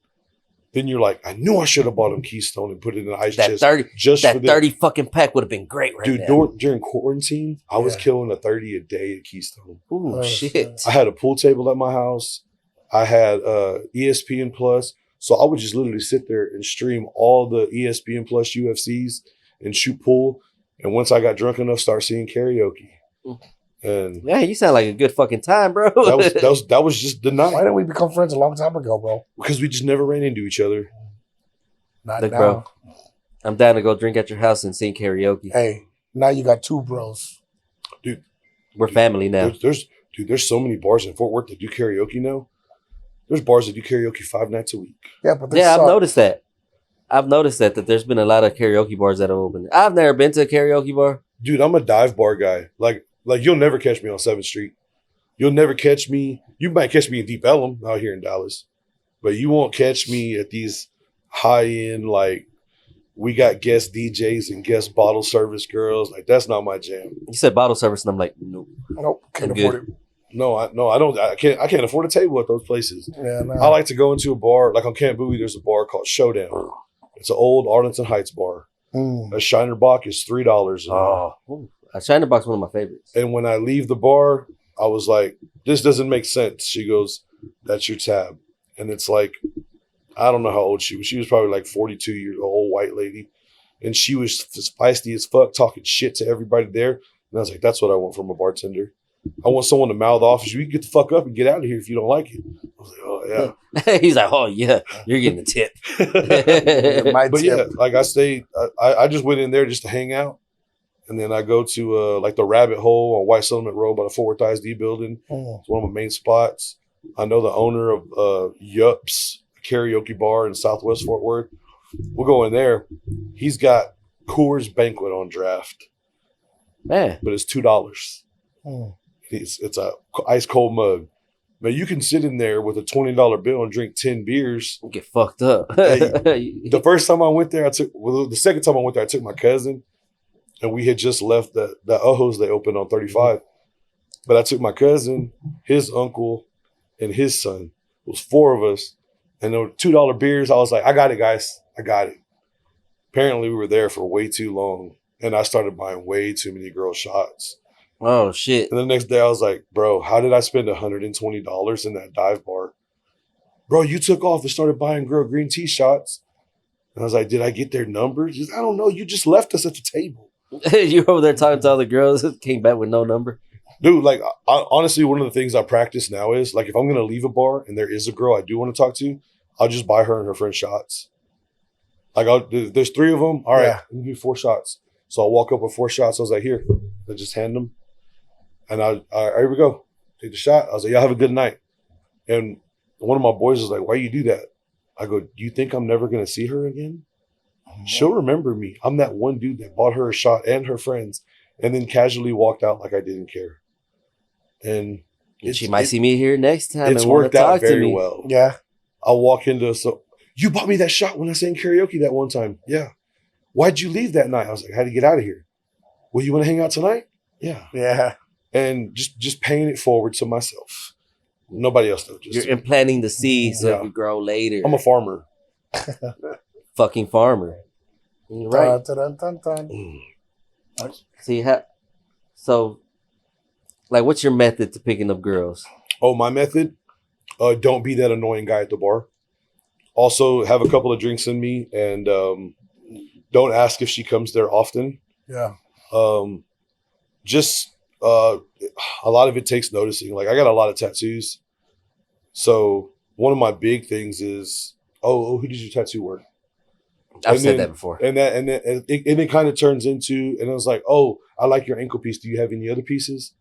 then you're like, I knew I should have bought them Keystone and put it in an ice
That
chest
30
just for
that
them.
30 fucking pack would have been great right
Dude,
now.
during quarantine, I was
Yeah.
killing a 30 a day at Keystone.
Ooh,
Oh,
shit.
I had a pool table at my house. I had ESPN Plus. So I would just literally sit there and stream all the ESPN Plus UFCs and shoot pool. And once I got drunk enough, start seeing karaoke. And
Man, you sound like a good fucking time, bro.
that was just the
Why
night
didn't we become friends a long time ago, bro?
because we just never ran into each other.
Not
Look,
now.
bro. I'm down to go drink at your house and sing karaoke.
Hey, now you got two bros.
We're family now.
There's so many bars in Fort Worth that do karaoke now. There's bars that do karaoke 5 nights a week.
Yeah, but they
Yeah,
suck.
I've noticed that. I've noticed that there's been a lot of karaoke bars that have opened. I've never been to a karaoke bar.
Dude, I'm a dive bar guy. Like you'll never catch me on 7th Street. You'll never catch me. You might catch me in Deep Ellum out here in Dallas, but you won't catch me at these high-end, like, we got guest DJs and guest bottle service girls. Like, that's not my jam.
You said bottle service, and I'm like, nope.
Nope, can't
I'm
afford it.
No, I don't. I can't afford a table at those places.
Yeah, no.
I like to go into a bar, like on Camp Bowie, there's a bar called Showdown. It's an old Arlington Heights bar.
Mm.
A Shiner Bock is $3.
Oh, a China box, one of my favorites.
And when I leave the bar, I was like, this doesn't make sense. She goes, that's your tab. And it's like, I don't know how old she was. She was probably like 42 years old, white lady. And she was feisty as fuck, talking shit to everybody there. And I was like, that's what I want from a bartender. I want someone to mouth off. You can get the fuck up and get out of here if you don't like it. I was like, oh, yeah.
He's like, oh yeah, you're getting a tip.
My
But
tip.
yeah, like I stayed, I just went in there just to hang out. And then I go to like the Rabbit Hole on White Settlement Road by the Fort Worth ISD building.
Mm.
It's one of my main spots. I know the owner of Yups, a karaoke bar in Southwest Fort Worth. We'll go in there. He's got Coors Banquet on draft,
Man,
but it's $2.
Mm.
It's a ice cold mug. Man, you can sit in there with a $20 bill and drink 10 beers.
get fucked up.
The first time I went there, the second time I went there, I took my cousin, and we had just left the Ojos they opened on 35. But I took my cousin, his uncle, and his son. It was 4 of us. And there were $2 beers. I was like, I got it, guys. I got it. Apparently, we were there for way too long. And I started buying way too many girl shots.
Oh shit.
And the next day, I was like, bro, how did I spend $120 in that dive bar? Bro, you took off and started buying girl green tea shots. And I was like, did I get their numbers? He's, I don't know. You just left us at the table.
You were over there talking to all the girls, came back with no number.
Dude, like, honestly, one of the things I practice now is, like, if I'm going to leave a bar and there is a girl I do want to talk to, I'll just buy her and her friend shots. Like, there's 3 of them. All right,
Yeah.
let me do 4 shots. So I'll walk up with 4 shots. I was like, here. I just hand them. And here we go. Take the shot. I was like, y'all have a good night. And one of my boys was like, why you do that? I go, do you think I'm never going to see her again? She'll remember me. I'm that one dude that bought her a shot and her friends and then casually walked out like I didn't care. And
She might see me here next time.
It's
and wanna
worked out
talk to
very
me.
well.
Yeah.
I'll walk into, so you bought me that shot when I sang karaoke that one time. Yeah. Why'd you leave that night? I was like, I had to get out of here. Well, you want to hang out tonight? Yeah.
Yeah.
And just paying it forward to myself. Nobody else though. Just
You're implanting the seed so
Yeah.
it can grow later.
I'm a farmer.
fucking farmer. You're right.
Dun, dun, dun, dun.
See how? So, like, what's your method to picking up girls?
Oh, my method? Don't be that annoying guy at the bar. Also, have a couple of drinks in me, and don't ask if she comes there often.
Yeah.
Just a lot of it takes noticing. Like, I got a lot of tattoos, so one of my big things is, who did your tattoo work?
I've
And
said
then-
that before.
And it kind of turns into, and I was like, oh, I like your ankle piece. Do you have any other pieces?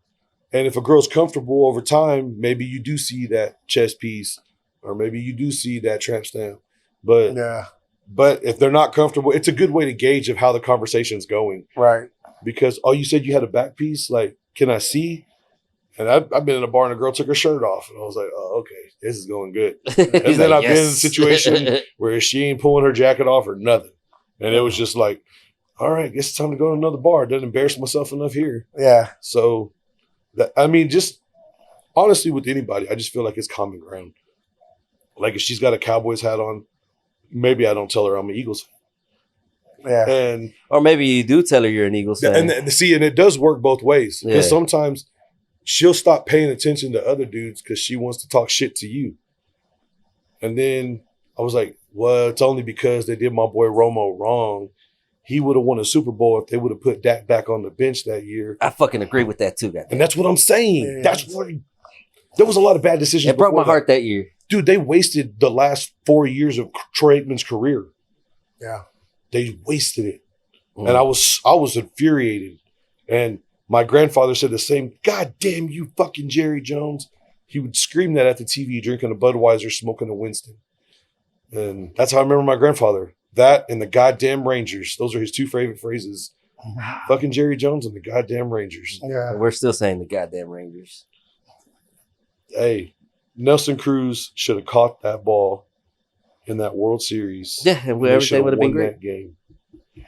And if a girl's comfortable over time, maybe you do see that chest piece, or maybe you do see that tramp stamp. But
Yeah.
but if they're not comfortable, it's a good way to gauge of how the conversation's going.
Right.
Because, you said you had a back piece? Like, can I see? And I've been in a bar and a girl took her shirt off. And I was like, oh, okay, this is going good.
And
then I've been in a situation where she ain't pulling her jacket off or nothing. And it was just like, all right, guess it's time to go to another bar. Doesn't embarrass myself enough here.
Yeah.
So, just honestly with anybody, I just feel like it's common ground. Like if she's got a Cowboys hat on, maybe I don't tell her I'm an Eagles fan.
Yeah.
And
Or maybe you do tell her you're an Eagles fan.
and it does work both ways. Because
Yeah.
sometimes she'll stop paying attention to other dudes because she wants to talk shit to you. And then I was like, well, it's only because they did my boy Romo wrong. He would have won a Super Bowl if they would have put Dak back on the bench that year.
I fucking agree with that too, goddamn.
And that's what I'm saying.
Yeah.
That's what there was a lot of bad decisions.
It broke my
before that.
heart that year.
Dude, they wasted the last 4 years of Troy Aikman's career.
Yeah.
They wasted it.
Mm.
And I was infuriated. And my grandfather said the same, God damn you fucking Jerry Jones. He would scream that at the TV, drinking a Budweiser, smoking a Winston. And that's how I remember my grandfather. That and the goddamn Rangers. Those are his two favorite phrases. Fucking Jerry Jones and the goddamn Rangers.
Yeah.
We're still saying the goddamn Rangers.
Hey, Nelson Cruz should have caught that ball in that World Series.
Yeah, and
They
everything
should
would have been
won
great.
that game.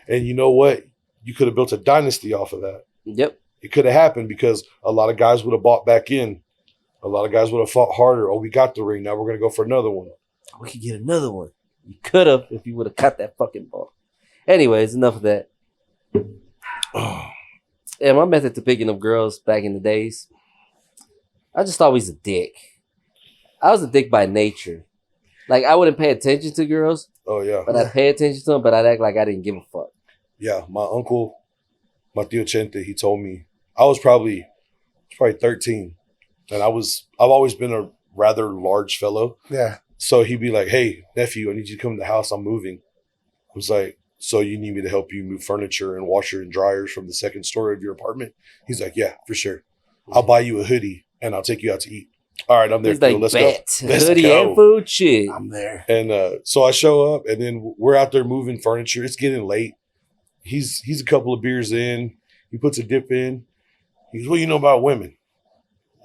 And you know what? You could have built a dynasty off of that.
Yep.
It could have happened because a lot of guys would have bought back in. A lot of guys would have fought harder. Oh, we got the ring. Now we're going to go for another one.
We could get another one. You could have if you would have caught that fucking ball. Anyways, enough of that. Yeah, my method to picking up girls back in the days, I just always a dick. I was a dick by nature. Like, I wouldn't pay attention to girls,
Oh, yeah.
but I'd pay attention to them, but I'd act like I didn't give a fuck.
Yeah, my uncle, my tío Chente, he told me I was probably 13. And I've always been a rather large fellow.
Yeah.
So he'd be like, hey, nephew, I need you to come to the house. I'm moving. I was like, so you need me to help you move furniture and washer and dryers from the second story of your apartment? He's like, yeah, for sure. I'll buy you a hoodie and I'll take you out to eat. All right, I'm there.
He's like,
Let's
bet.
go. Let's
Hoodie
go.
and food, shit.
I'm there.
And so I show up and then we're out there moving furniture. It's getting late. He's a couple of beers in. He puts a dip in. He goes, what do you know about women?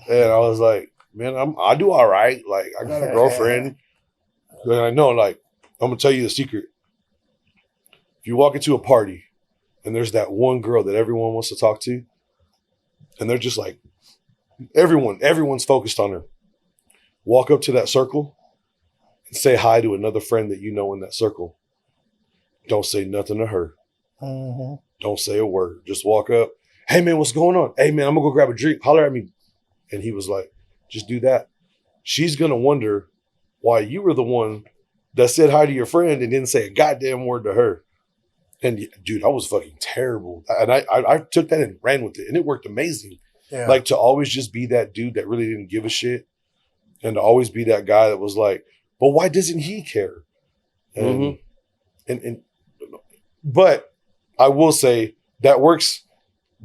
And I was like, man, I do all right. Like, I got a girlfriend. And I know, like, I'm going to tell you the secret. If you walk into a party and there's that one girl that everyone wants to talk to, and they're just like, everyone's focused on her. Walk up to that circle and say hi to another friend that you know in that circle. Don't say nothing to her.
Mm-hmm.
Don't say a word. Just walk up. Hey, man, what's going on? Hey, man, I'm going to go grab a drink. Holler at me. And he was like, just do that. She's going to wonder why you were the one that said hi to your friend and didn't say a goddamn word to her. And, dude, I was fucking terrible. And I took that and ran with it. And it worked amazing.
Yeah.
Like, to always just be that dude that really didn't give a shit. And to always be that guy that was like, but why doesn't he care? And, but I will say that works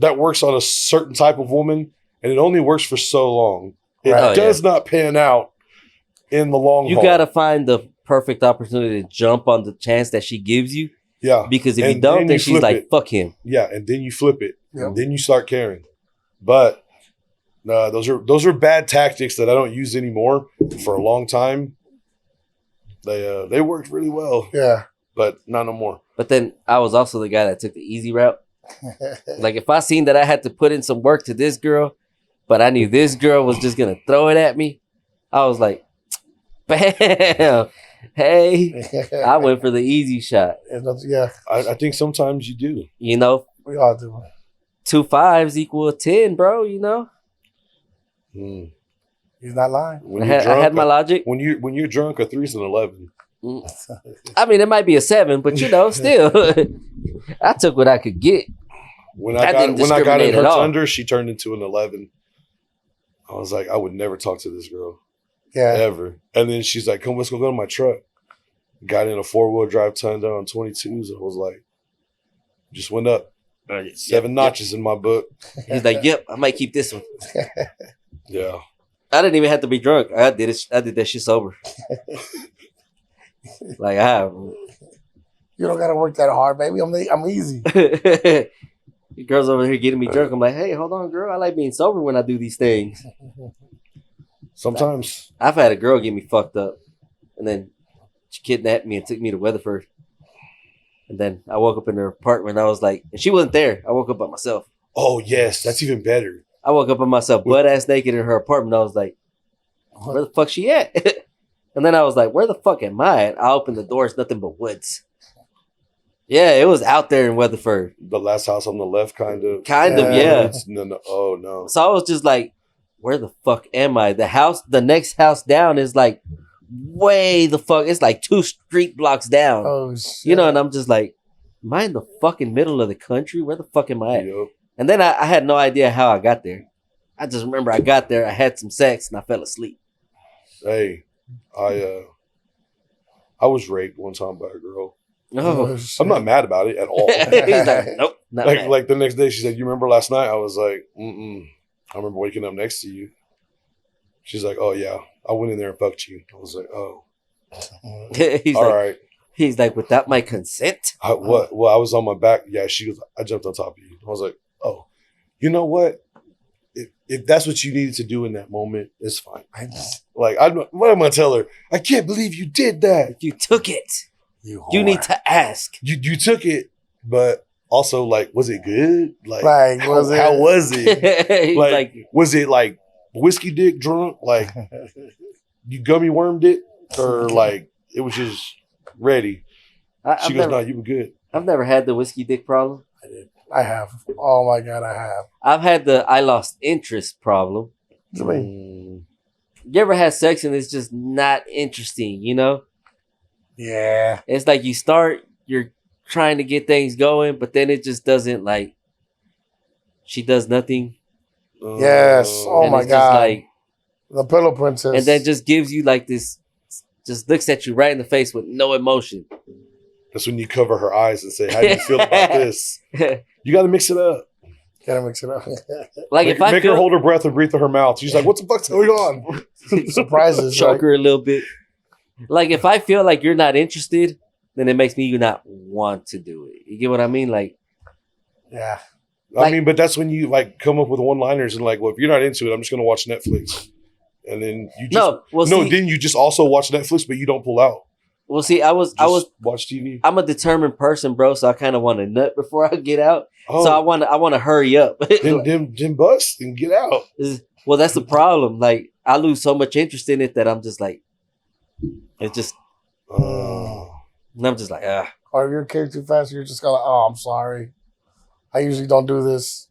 on a certain type of woman, and it only works for so long. It
Right.
does not pan out in the long
You
haul.
gotta find the perfect opportunity to jump on the chance that she gives you.
Yeah.
Because if you
And
don't,
then
then
you
she's
flip
like,
it.
fuck him.
Yeah, and then you flip it.
Yeah.
And then you start caring. But those are bad tactics that I don't use anymore. For a long time, they worked really well,
Yeah.
but not no more.
But then I was also the guy that took the easy route. Like if I seen that I had to put in some work to this girl, but I knew this girl was just gonna throw it at me, I was like, bam, hey, I went for the easy shot.
Yeah,
I think sometimes you do.
You know,
we all do.
2 5s equal 10, bro. You know,
Mm.
He's not lying.
When
I
you're
had,
drunk,
I had my logic.
when you're drunk, a 3's an 11.
I mean, it might be a 7, but you know, still, I took what I could get.
When
That
I
didn't
got in
discriminate
her
at all.
thunder, she turned into an 11. I was like, I would never talk to this girl
Yeah.
ever. And then she's like, "Come, let's go to my truck." Got in a 4-wheel drive Tundra on 22s. I was like, just went up 7 notches in my book.
He's like, "Yep, I might keep this one."
Yeah.
I didn't even have to be drunk. I did it. I did that shit sober. Like
You don't gotta work that hard, baby. I'm easy.
the girl's over here getting me drunk. I'm like, hey, hold on, girl. I like being sober when I do these things.
Sometimes.
I've had a girl get me fucked up, and then she kidnapped me and took me to Weatherford. And then I woke up in her apartment. I was like, and she wasn't there. I woke up by myself.
Oh, yes. That's even better.
I woke up by myself, butt ass naked in her apartment. I was like, where the fuck she at? And then I was like, where the fuck am I at? I opened the door. It's nothing but woods. Yeah, it was out there in Weatherford.
The last house on the left, kind of.
Kind of, yeah.
It's, no. Oh, no.
So I was just like, where the fuck am I? The next house down is like way the fuck. It's like 2 street blocks down.
Oh shit.
You know, and I'm just like, am I in the fucking middle of the country? Where the fuck am I at?
Yep.
And then I had no idea how I got there. I just remember I got there, I had some sex, and I fell asleep.
Hey, I was raped one time by a girl.
Oh.
I'm not mad about it at all.
He's like, nope, not mad.
like the next day, she said, "You remember last night?" I was like, "Mm-mm. I remember waking up next to you." She's like, "Oh yeah, I went in there and fucked you." I was like, "Oh,
He's
all
like,
right."
he's like, without my consent?
What? Well, I was on my back. Yeah, she was. I jumped on top of you. I was like, "Oh, you know what? If that's what you needed to do in that moment, it's fine." Like, what am I gonna tell her? I can't believe you did that.
You took it.
You
You need to ask.
You took it, but also, like, was it good? Like
How was it?
He's
like, was it like whiskey dick drunk? Like you gummy wormed it, or like it was just ready? She goes, "No, you were good."
I've never had the whiskey dick problem.
I have. Oh my god, I have.
I've had the I lost interest problem.
What do you mean?
You ever had sex and it's just not interesting, you know?
Yeah.
It's like you're trying to get things going, but then it just doesn't, like, she does nothing.
Yes. Oh
and
my
it's just
god.
like,
The Pillow Princess.
and then just gives you like this, just looks at you right in the face with no emotion.
That's when you cover her eyes and say, "How do you feel about this?" You got to mix it up.
Gotta mix it up.
Like
Make,
if I
make
feel,
her hold her breath and breathe through her mouth. She's like, "What the fuck's going on?"
Surprises.
choke
Like,
her a little bit. Like if I feel like you're not interested, then it makes me not want to do it. You get what I mean? Like,
yeah.
I mean, but that's when you like come up with one-liners and like, well, if you're not into it, I'm just gonna watch Netflix. And then you just then you just also watch Netflix, but you don't pull out.
Well, see, I was
watch TV.
I'm a determined person, bro. So I kind of want to nut before I get out.
Oh,
So I want to hurry up.
then bust and get out.
Well, that's the problem. Like I lose so much interest in it that I'm just like, it's just, and I'm just like, ah.
Or if you're carried too fast, you're just gonna, oh, I'm sorry. I usually don't do this.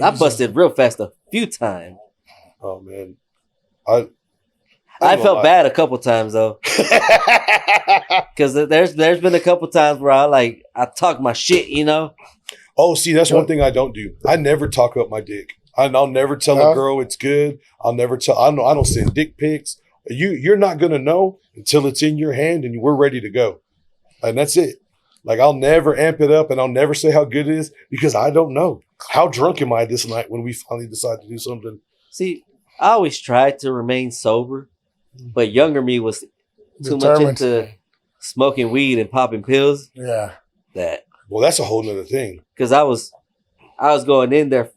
I busted real fast a few times.
Oh man,
I felt bad a couple times though, because there's been a couple times where I talk my shit, you know.
Oh, see, that's one thing I don't do. I never talk up my dick. I'll never tell a girl it's good. I'll never tell. I don't send dick pics. You're not gonna know until it's in your hand and we're ready to go, and that's it. Like I'll never amp it up and I'll never say how good it is because I don't know. How drunk am I this night when we finally decide to do something?
See, I always tried to remain sober, but younger me was too much
Determined.
into smoking weed and popping pills.
Yeah.
That
Well, that's a whole nother thing.
because I was going in there,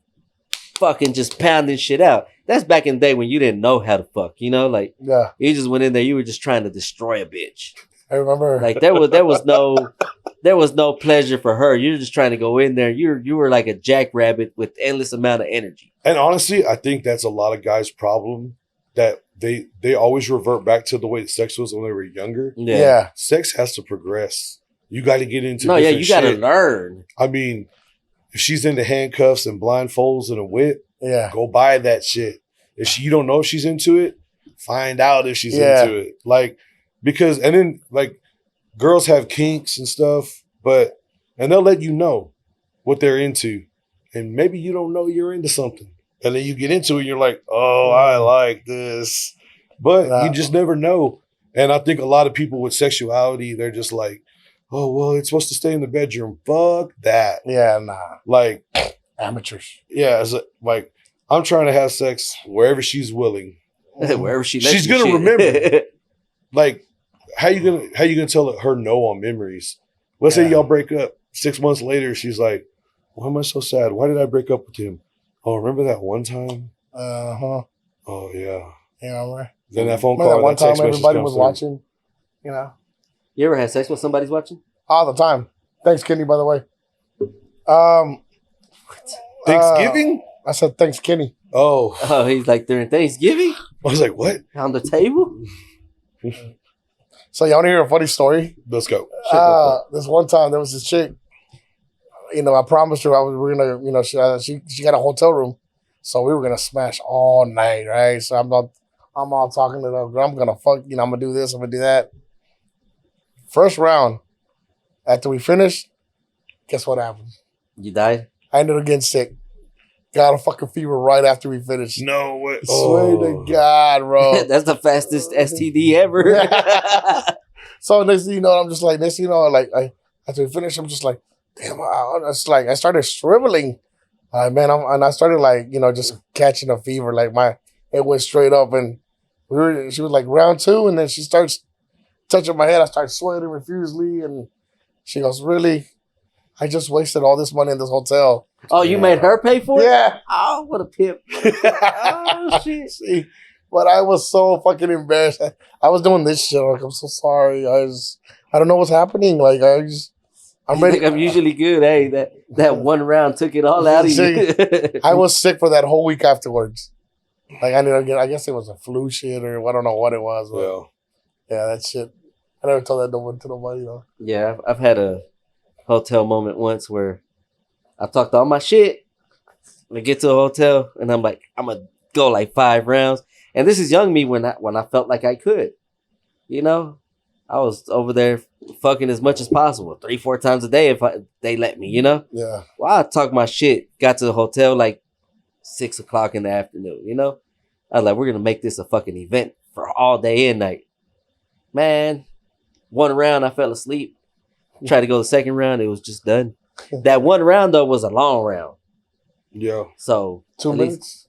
fucking just pounding shit out. That's back in the day when you didn't know how to fuck. You know, like
Yeah.
you just went in there. You were just trying to destroy a bitch.
I remember.
Like there was no pleasure for her. You're just trying to go in there. You were like a jackrabbit with endless amount of energy.
And honestly, I think that's a lot of guys' problem that they always revert back to the way sex was when they were younger.
yeah.
Sex has to progress. You got to get into
No, yeah,
different
you got to
shit.
learn.
I mean, if she's into handcuffs and blindfolds and a whip,
Yeah.
go buy that shit. If you don't know if she's into it, find out if she's
Yeah.
into it. Like, because, and then like girls have kinks and stuff, and they'll let you know what they're into. And maybe you don't know you're into something. And then you get into it and you're like, oh, I like this. But you just never know. And I think a lot of people with sexuality, they're just like, oh, well, it's supposed to stay in the bedroom. Fuck that.
Yeah. Nah.
Like,
Amateurs.
yeah, it's like I'm trying to have sex wherever she's willing.
Wherever she lets
She's
you
gonna
shit.
remember. Like, how you gonna tell her no on memories? Let's say
Yeah.
y'all break up 6 months later. She's like, why am I so sad? Why did I break up with him? Oh, remember that one time?
Uh-huh.
Oh yeah.
You know,
Then that phone
remember
call,
that one
that text
time
message
everybody
comes
was
through.
watching? You know?
You ever had sex when somebody's watching?
All the time. Thanks, Kenny, by the way.
Thanksgiving?
I said thanks, Kenny.
Oh,
Oh, he's like during Thanksgiving
I was like, what?
on the table.
So y'all want to hear a funny story?
Let's go.
This one time there was this chick. You know, I promised her we're gonna, you know, she got a hotel room, so we were gonna smash all night, right? So I'm all talking to her. I'm gonna fuck, you know, I'm gonna do this, I'm gonna do that. First round, after we finished, guess what happened?
You died.
I ended up getting sick. Got a fucking fever right after we finished.
No way.
Swear to God, bro.
That's the fastest STD ever.
So next thing you know, I'm just like, next thing you know, like after we finished, I'm just like, damn, it's like I started shriveling. Man, and I started like, you know, just catching a fever. Like it went straight up, and she was like round 2, and then she starts touching my head. I start sweating profusely, and she goes, "Really? I just wasted all this money in this hotel."
Oh, you made her pay for it?
Yeah.
Oh, what a pimp. Oh, shit.
See, but I was so fucking embarrassed. I was doing this shit. Like, I'm so sorry. I don't know what's happening. Like, I'm
You
ready.
think I'm usually good. Hey, that one round took it all out of you.
I was sick for that whole week afterwards. Like, I guess it was a flu shit or I don't know what it was. But
Well,
yeah, that shit. I never told that to nobody though.
Yeah, I've had a hotel moment once where I talked all my shit. I get to a hotel and I'm like, I'm gonna go like 5 rounds. And this is young me when I felt like I could. You know, I was over there fucking as much as possible, 3-4 times a day if they let me. You know,
Yeah.
well, I talked my shit. Got to the hotel like 6 o'clock in the afternoon. You know, I was like, we're gonna make this a fucking event for all day and night. Man, one round I fell asleep. Tried to go the second round, it was just done. That one round though was a long round,
yeah.
so
2
at least
minutes.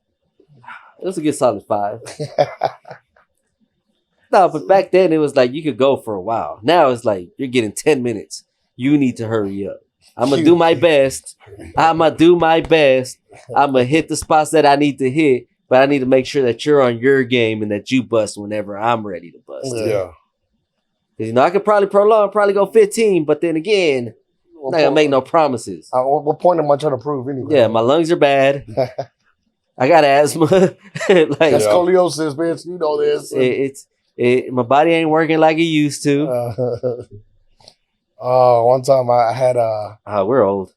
it was a good solid 5. No, but back then it was like you could go for a while. Now it's like you're getting 10 minutes. You need to hurry up. I'm gonna do my best. I'm gonna hit the spots that I need to hit, but I need to make sure that you're on your game and that you bust whenever I'm ready to bust.
Yeah.
Yeah.
'Cause, you know, I could probably prolong, probably go 15, but then again, I'm not gonna make no promises.
What point am I trying to prove anyway?
Yeah, my lungs are bad. I got asthma. Like
That's scoliosis, bitch. You know this.
my body ain't working like it used to.
One time I had
We're old.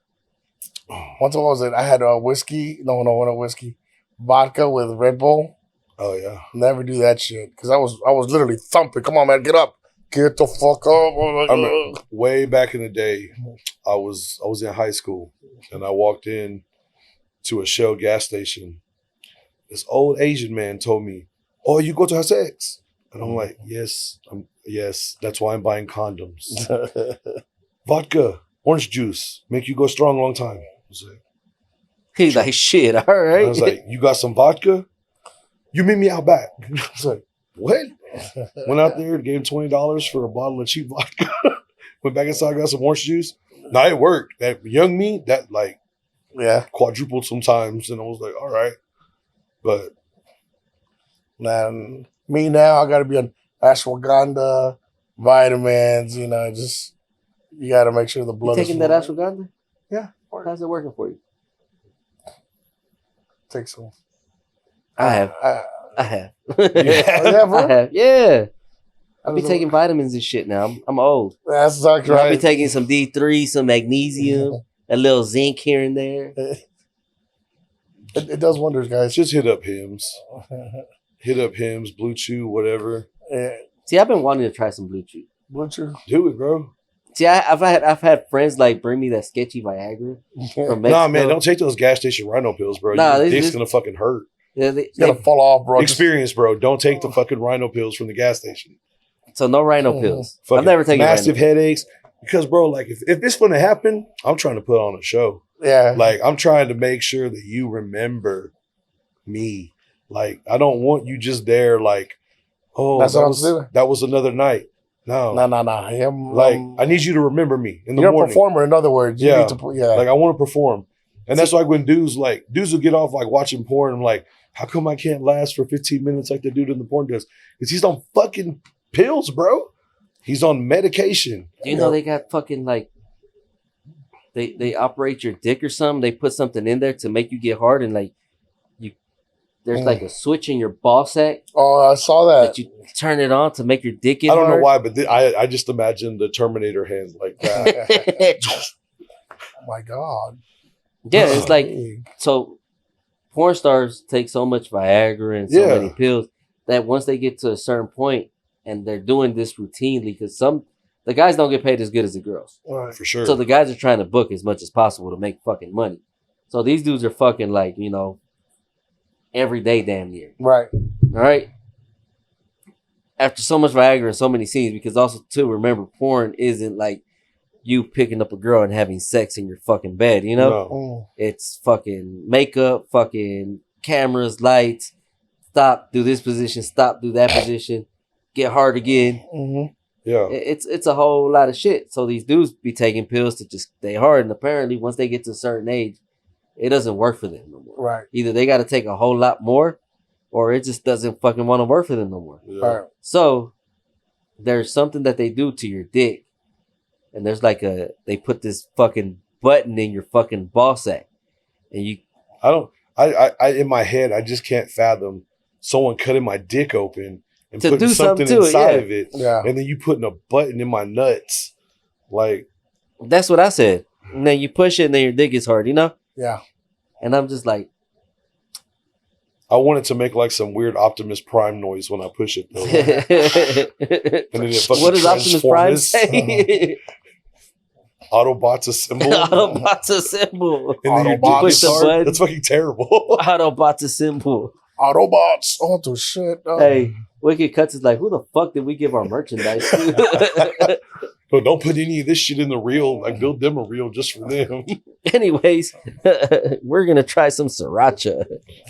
one time what was it? I had a whiskey. No, not a whiskey. Vodka with Red Bull.
Oh yeah.
Never do that shit because I was literally thumping. Come on, man, get up, get the fuck up.
I mean, way back in the day, I was in high school and I walked in to a Shell gas station. This old Asian man told me, "Oh, you go to have sex?" And I'm like, "Yes, yes. That's why I'm buying condoms. Vodka, orange juice, make you go strong a long time." I was like,
He's like, shit, all
I
right.
was like, "You got some vodka? You meet me out back." I was like, "What?" Went out there, gave him $20 for a bottle of cheap vodka. Went back inside, got some orange juice. No, it worked. That young me, that like
Yeah.
quadrupled sometimes, and I was like, all right. But
Man, me now, I got to be on ashwagandha, vitamins, you know, just, you got to make sure the
You
blood
taking
is
that ashwagandha?
Yeah.
How's it working for you?
Take some.
I have.
I
I have.
Yeah, bro?
I have. Yeah. I be
How's it
taking vitamins and shit now. I'm old.
that's exactly
I be
right.
taking some D3, some magnesium, a little zinc here and there.
It does wonders, guys.
just hit up Hims. Hit up Hims, Blue Chew, whatever.
Yeah.
See, I've been wanting to try some Blue Chew.
Bluetooth.
Do it, bro.
See, I've had friends like bring me that sketchy Viagra from Mexico.
Nah, man, don't take those gas station rhino pills, bro.
Nah,
Your
they
dick's
just-
gonna fucking hurt.
Yeah,
It's gonna fall off, bro.
Experience, bro. Don't take the fucking rhino pills from the gas station.
so no rhino
Mhm.
pills.
Fucking
I've never taken
massive
rhino.
headaches. Because, bro, like if this gonna happen, I'm trying to put on a show.
Yeah.
Like I'm trying to make sure that you remember me. Like I don't want you just there. Like, oh,
That's
that
what I'm
was,
doing.
that was another night. No,
No.
like I need you to remember me in the
You're a
morning.
performer, in other words. You
Yeah.
need to, yeah.
Like I want to perform, and that's like when dudes will get off like watching porn. I'm like, how come I can't last for 15 minutes like the dude in the porn does? Because he's on fucking pills, bro. He's on medication.
Do you know they got fucking like they operate your dick or something? They put something in there to make you get hard and like there's like a switch in your ball sack
Oh, I saw
that
that.
you turn it on to make your dick get
I don't know
hard.
why, but I just imagine the Terminator hands like that.
Oh my God.
Yeah, it's like
Big.
so porn stars take so much Viagra and so
Yeah.
many pills that once they get to a certain point and they're doing this routinely because the guys don't get paid as good as the girls.
Right.
For sure.
So the guys are trying to book as much as possible to make fucking money. So these dudes are fucking like, you know, every day damn near.
Right.
All right. After so much Viagra and so many scenes, because also too remember porn isn't like you picking up a girl and having sex in your fucking bed, you know?
No.
Mm.
It's fucking makeup, fucking cameras, lights. Stop, do this position. Stop, do that position. Get hard again.
Mm-hmm.
Yeah.
It's a whole lot of shit. So these dudes be taking pills to just stay hard, and apparently once they get to a certain age, it doesn't work for them no more.
Right.
Either they got to take a whole lot more, or it just doesn't fucking want to work for them no more.
Yeah.
Right.
So there's something that they do to your dick, and there's like they put this fucking button in your fucking ball sack, and you
I in my head, I just can't fathom someone cutting my dick open and
To
putting
do something
something
to it,
inside
yeah.
of it.
Yeah.
And then you putting a button in my nuts. Like,
that's what I said. And then you push it, and then your dick gets hard, you know.
Yeah.
And I'm just like,
I wanted to make like some weird Optimus Prime noise when I push it, though. And then it fucking
what does Optimus Prime
transforms.
say?
Autobots assemble.
Autobots assemble.
And then your
Autobots.
dick
Push
is
the
hard.
button.
That's fucking terrible.
Autobots assemble.
Autobots. Oh, to shit. Oh.
Hey, Wicked Cuts is like, who the fuck did we give our merchandise to?
But don't put any of this shit in the reel. Like, build them a reel just for them.
Anyways, we're gonna try some sriracha.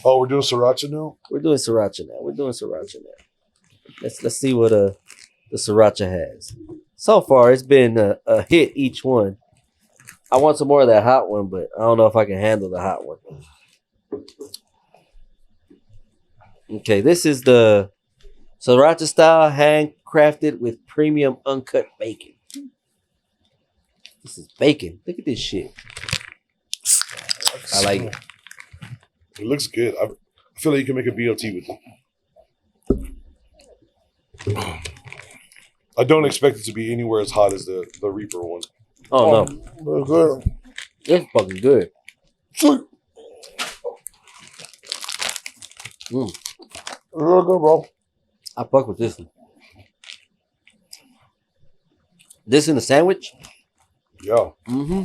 Oh, we're doing sriracha now?
We're doing sriracha now. Let's see what the sriracha has. So far, it's been a hit each one. I want some more of that hot one, but I don't know if I can handle the hot one. Okay, this is the sriracha style, handcrafted with premium uncut bacon. This is bacon. Look at this shit. I like it.
It looks good. I feel like you can make a BLT with it. I don't expect it to be anywhere as hot as the Reaper one.
Oh no,
That's good.
it's fucking good.
Sweet.
Mm.
Real good, bro.
I fuck with this one. This in the sandwich?
Yeah.
Mm-hmm.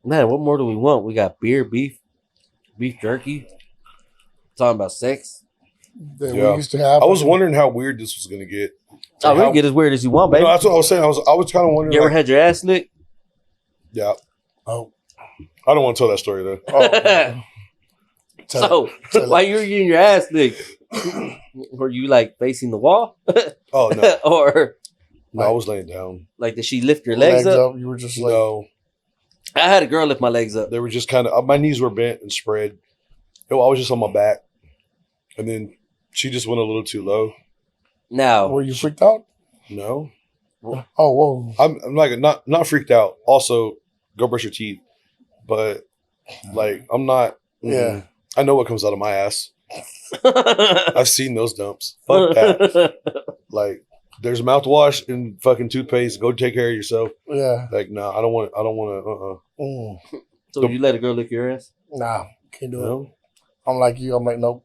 Man, what more do we want? We got beer, beef jerky. Talking about sex.
That
Yeah.
we used to have.
I was wondering how weird this was gonna get.
Oh, we
How-
can get as weird as you want,
No,
baby.
that's what I was saying. I was kind of wondering.
You ever
Like,
had your ass licked?
yeah.
Oh.
I don't want to tell that story though.
Oh.
So, while you were getting your ass licked, Were you like facing the wall,
Oh no,
or
no, I was laying down.
like did she lift your legs up?
You were just like,
No,
I had a girl lift my legs up.
they were just kind of. My knees were bent and spread. I was just on my back, and then she just went a little too low.
Now,
were you freaked out?
No,
Oh, whoa.
I'm like not freaked out. Also, go brush your teeth, but like I'm not.
Yeah.
I know what comes out of my ass. I've seen those dumps. Fuck that. Like, there's mouthwash and fucking toothpaste. Go take care of yourself.
Yeah.
Like, no, I don't want to.
Mm.
So you let a girl lick your ass?
Nah, can't do it.
No.
I'm like you. I'm like, nope.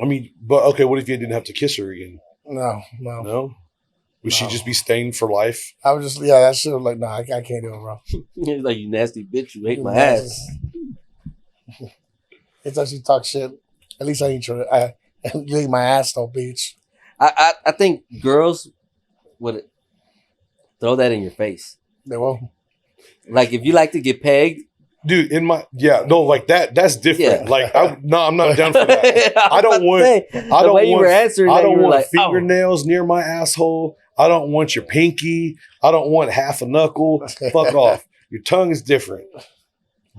I mean, but okay, what if you didn't have to kiss her again?
No.
No. Would she
No.
just be stained for life?
I was just, yeah, that shit was like, nah, I can't do it, bro.
He's like, you nasty bitch, you hate my ass.
It's actually talk shit. At least I ain't trying to. You ate my ass though, bitch.
I think girls would throw that in your face.
They will.
Like if you like to get pegged,
Dude, like that's different.
Yeah.
Like, I'm not down for that. I don't want.
I don't want. You were answering
I
that,
don't
you were
want
like, oh.
fingernails near my asshole. I don't want your pinky. I don't want half a knuckle. Fuck off. Your tongue is different.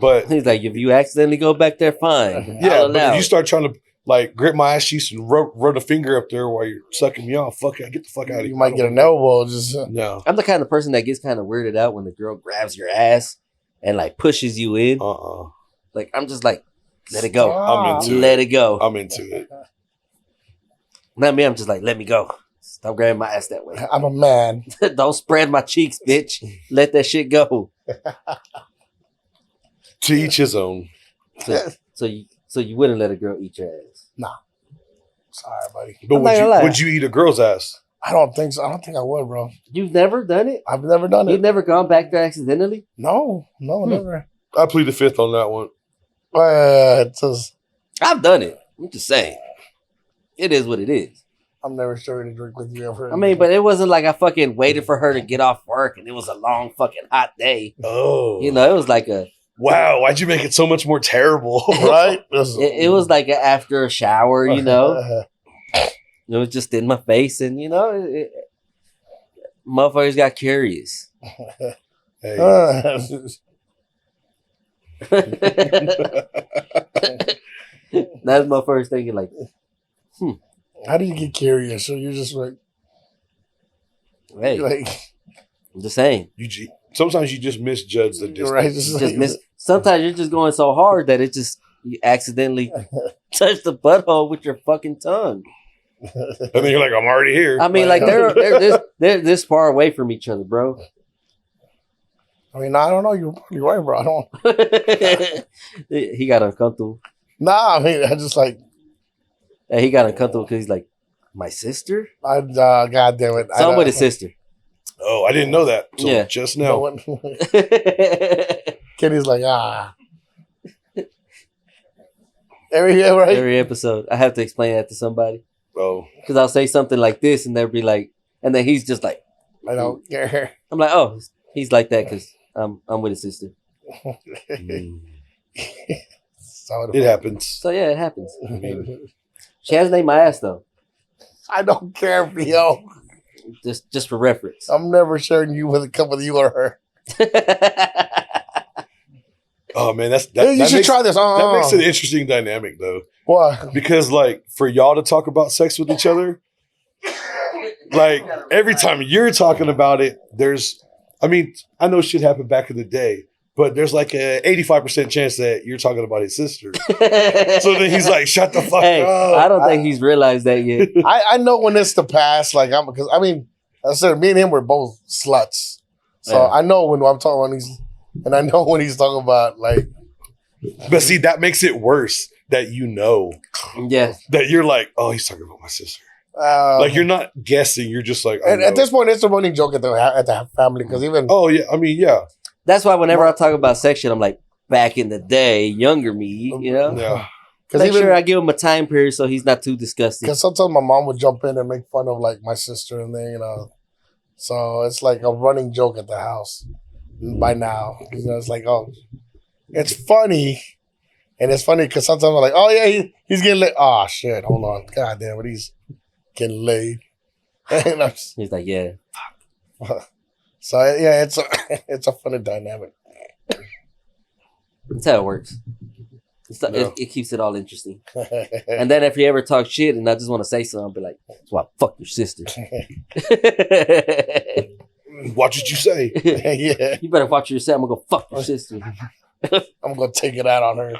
But
He's like, if you accidentally go back there, fine.
yeah,
I'll
but
allow
if you
it.
start trying to like grip my ass cheeks and rub a finger up there while you're sucking me off, fuck it, get the fuck out of here.
You might get an elbow. Just
No.
I'm the kind of person that gets kind of weirded out when the girl grabs your ass and like pushes you in. Like I'm just like, let it go.
I'm into
Let it go.
I'm into it.
Not me. I'm just like, let me go. Stop grabbing my ass that way.
I'm a man.
Don't spread my cheeks, bitch. Let that shit go.
To each his own.
So you wouldn't let a girl eat your ass.
Sorry, buddy.
But
I'm not gonna lie.
would you eat a girl's ass?
I don't think so. I don't think I would, bro.
You've never done it?
I've never done
You've
it.
never gone back there accidentally?
No, never.
I plead the fifth on that one.
It's just,
I've done it. I'm just saying. It is what it is.
I'm never sharing a drink with you ever.
I mean, but it wasn't like I fucking waited for her to get off work and it was a long fucking hot day.
Oh.
You know, it was like
Wow, why'd you make it so much more terrible?
right?
it was like after a shower, you know. It was just in my face and, you know, motherfuckers got curious.
Hey.
That's my first thinking, like,
How do you get curious? So you're just like,
hey, I'm just saying.
Sometimes you just misjudge the distance.
right?
Sometimes you're just going so hard that you accidentally touch the butthole with your fucking tongue.
And then you're like, I'm already here.
I mean, like they're this far away from each other, bro.
I mean, I don't know. You're right, bro. I don't.
He got uncomfortable.
Nah, I mean, I just like,
And he got uncomfortable because he's like, my sister?
God damn it.
So I'm with his sister.
Oh, I didn't know that. So
Yeah.
just
No
now.
one, Kenny's like, right?
Every episode, I have to explain that to somebody
Oh.
because I'll say something like this, and they'll be like, and then he's just like,
I don't care.
I'm like, oh, he's like that because I'm with his sister.
So
It happens.
So yeah, it happens.
I mean,
She hasn't ate my ass though,
I don't care, Theo.
just for reference.
I'm never sharing you with a cup with you or her.
oh man,
Hey, you should try this.
That makes an interesting dynamic though.
Why?
Because like for y'all to talk about sex with each other, like every time you're talking about it, I know shit happened back in the day, but there's like a 85% chance that you're talking about his sister. So then he's like, shut the fuck
Hey,
up.
I don't think he's realized that yet.
I know when it's the past. Like because I said me and him were both sluts, so
Yeah.
I know when I'm talking and I know when he's talking about like.
But see, that makes it worse that you know
Yeah,
that you're like, oh, he's talking about my sister. Like you're not guessing. You're just like, I
And at
know.
this point, it's a running joke at the family because even
Oh yeah, I mean yeah,
that's why whenever I talk about sex shit, I'm like, back in the day, younger me, you know.
yeah.
because
Make
even
sure I give him a time period so he's not too disgusted.
because sometimes my mom would jump in and make fun of like my sister and then so it's like a running joke at the house by now. It's like, oh, it's funny And it's funny because sometimes I'm like, oh yeah, he's getting laid. Oh shit, hold on, god damn it, he's getting laid. And I'm just,
He's like, yeah.
so yeah, it's a funny dynamic.
That's how it works.
No.
It keeps it all interesting. And then if you ever talk shit and I just want to say something, I'll be like, that's why I fuck your sister.
Watch what you say.
Yeah,
You better watch yourself. I'm going to go fuck your sister.
I'm gonna take it out on her.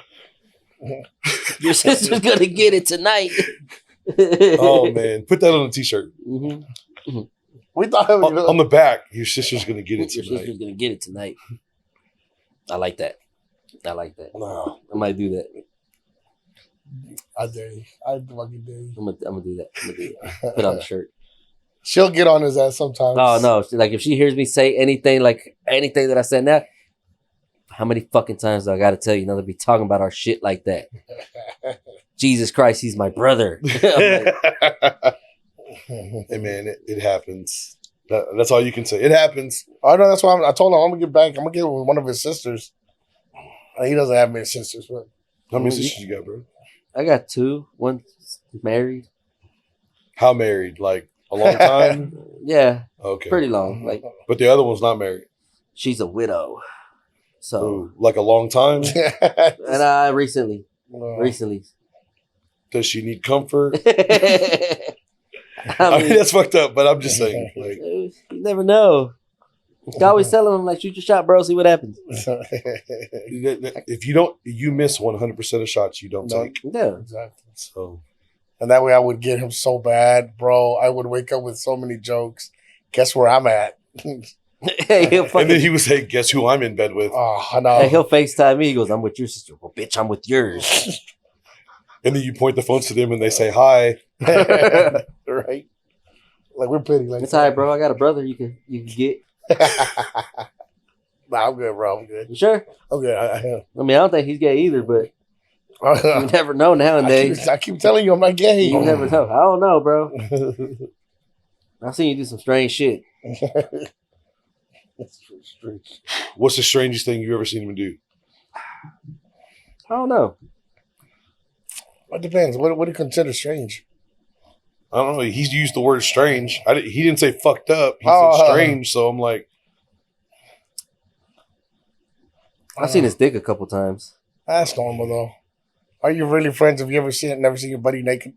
Your sister's going to get it tonight.
Oh man, put that on a t-shirt.
Mm-hmm.
We thought it was
On the back, your sister's gonna get it
Your
tonight.
sister's going to get it tonight. I like that.
No.
I might do that.
I dare you. I fucking dare you.
I'm gonna do that. Put on the shirt.
She'll get on his ass sometimes.
Oh no! Like if she hears me say anything that I said now, how many fucking times do I gotta tell you not to be talking about our shit like that? Jesus Christ, he's my brother. I'm like,
Hey man, it happens. That's all you can say. It happens.
I know that's why I told him I'm gonna get back. I'm gonna get with one of his sisters. He doesn't have many sisters, but
How many sisters you got, bro?
I got 2. One's married.
How married? Like a long time?
Yeah,
Okay.
pretty long. Like
But the other one's not married.
she's a widow. So
Ooh, like a long time?
and I recently.
Does she need comfort?
I
I mean,
mean,
that's fucked up, but I'm just saying. Like,
you never know. You always telling them like, shoot your shot, bro. See what happens.
if you miss 100% of shots you don't take.
Yeah.
Exactly.
So
And that way I would get him so bad, bro. I would wake up with so many jokes. Guess where I'm at?
Hey, he'll
and
fucking,
then he would say, "Guess who I'm in bed with?"
Oh, I know.
hey, he'll FaceTime me. He goes, I'm with your sister. Well, bitch, I'm with yours.
And then you point the phones to them and they say hi.
Right? Like we're pretty like
It's all right, bro. I got a brother you can get.
Nah, I'm good, bro. I'm good.
You sure?
I'm good. I am.
I mean, I don't think he's gay either, but you never know nowadays.
I keep telling you I'm not gay.
You never know. I don't know, bro. I've seen you do some strange shit.
What's the strangest thing you ever seen him do?
I don't know.
It depends. What do you consider strange?
I don't know. He's used the word strange. He didn't say fucked up. He
Oh.
said strange. So I'm like,
I've seen his dick a couple times.
That's normal though. Are you really friends? Have you ever never seen your buddy naked?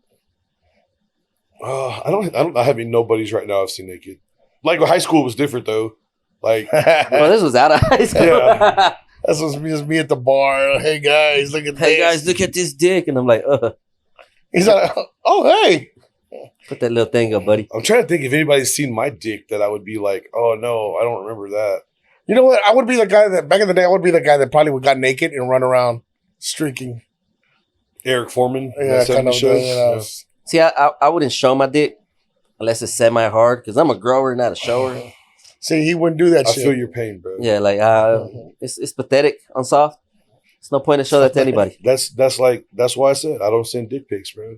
I haven't no buddies right now I've seen naked. Like high school was different though. Like
Well, this was out of high school.
Yeah.
That's just me at the bar. Hey guys, look at
Hey
this.
guys, look at this dick, and I'm like,
He's like, oh hey.
put that little thing up, buddy.
I'm trying to think if anybody's seen my dick that I would be like, oh no, I don't remember that.
You know what? I would be the guy that back in the day. I would be the guy that probably would got naked and run around streaking.
Eric Foreman.
Yeah,
that
kind
70s
of
show?
thing. You know.
Yeah.
See, I wouldn't show my dick unless it's semi-hard because I'm a grower, not a shower.
See, he wouldn't do that
I
shit.
feel your pain, bro.
Yeah, like it's pathetic on soft. There's no point to show that to anybody.
That's why I said I don't send dick pics, bro.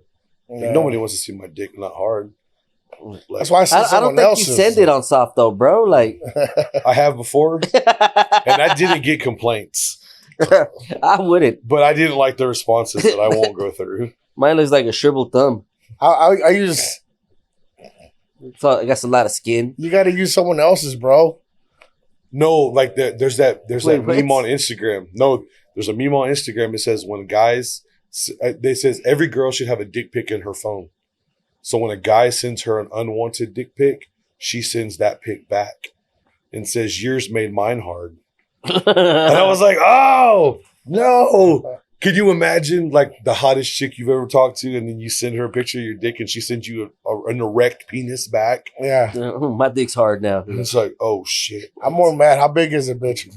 Like,
Yeah.
nobody wants to see my dick not hard. Like,
That's why I said
I
someone
don't think
else's.
you send it on soft though, bro. Like,
I have before, and I didn't get complaints,
I wouldn't.
but I didn't like the responses that I won't go through.
Mine looks like a shriveled thumb.
I use.
So I got a lot of skin.
You got to use someone else's, bro.
No, like there's that
Wait,
meme
what?
on Instagram. No, there's a meme on Instagram. It says when guys, they says every girl should have a dick pic in her phone. So when a guy sends her an unwanted dick pic, she sends that pic back and says yours made mine hard. And I was like, oh no. Could you imagine like the hottest chick you've ever talked to, and then you send her a picture of your dick, and she sends you an erect penis back?
Yeah.
My dick's hard now.
And it's like, oh shit.
I'm more mad. How big is it, bitch?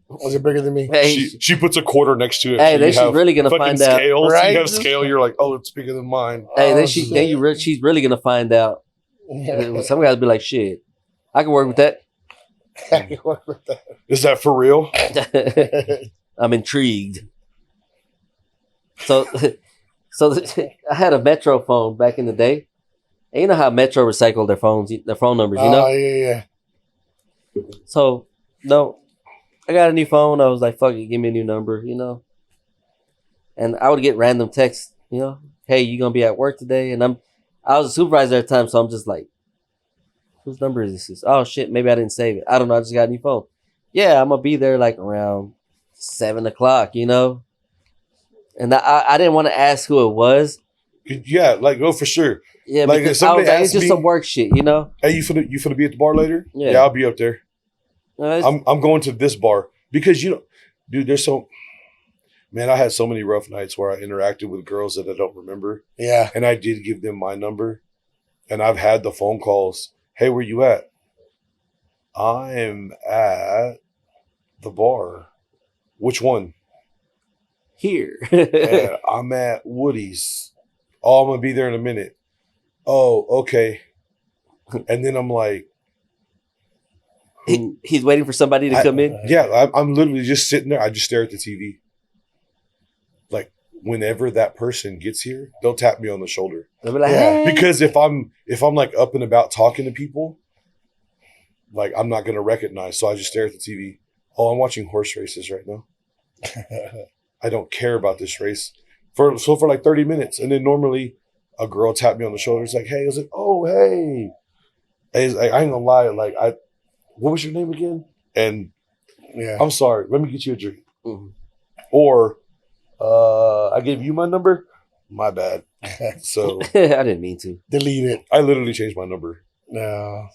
Was it bigger than me?
Hey,
She puts a quarter next to it.
Hey,
so
then
you
she's
have
really gonna
fucking
find out.
scales.
Right?
You have scale. You're like, oh, it's bigger than mine.
then
Oh,
she,
shit.
then you, she's really gonna find out. Some guys be like, shit, I can work with that.
Is that for real?
I'm intrigued. So I had a Metro phone back in the day. And you know how Metro recycled their phones, their phone numbers, you know?
Oh, yeah.
So, no, I got a new phone. I was like, fuck it, give me a new number, you know? And I would get random texts, you know, hey, you gonna be at work today? And I was a supervisor at the time, so I'm just like, whose number is this? Oh shit, maybe I didn't save it. I don't know, I just got a new phone. Yeah, I'm gonna be there like around 7:00, you know? And I didn't want to ask who it was.
Yeah, like, oh, for sure.
Yeah,
Like,
because
if
I was
somebody
like, it's
asked
just
me-
some work shit, you know?
Hey, you finna be at the bar later?
Yeah.
Yeah, I'll be up there.
It's-
I'm going to this bar because dude, there's so, man, I had so many rough nights where I interacted with girls that I don't remember,
Yeah.
and I did give them my number, and I've had the phone calls. Hey, where you at? I'm at the bar. Which one?
here.
And I'm at Woody's. Oh, I'm gonna be there in a minute. Oh, okay. And then I'm like,
He's waiting for somebody to come in.
yeah, I'm literally just sitting there. I just stare at the TV. Like, whenever that person gets here, they'll tap me on the shoulder.
They'll be like,
Yeah.
hey.
Because if I'm like up and about talking to people, like, I'm not gonna recognize. So I just stare at the TV. Oh, I'm watching horse races right now. I don't care about this race for like 30 minutes, and then normally a girl tapped me on the shoulder. It's like, hey, I was like, oh, hey. It's like, I ain't gonna lie, like, what was your name again? And
Yeah.
I'm sorry, let me get you a drink.
Mhm.
Or I gave you my number. My bad. So
I didn't mean to.
Delete it.
I literally changed my number.
No.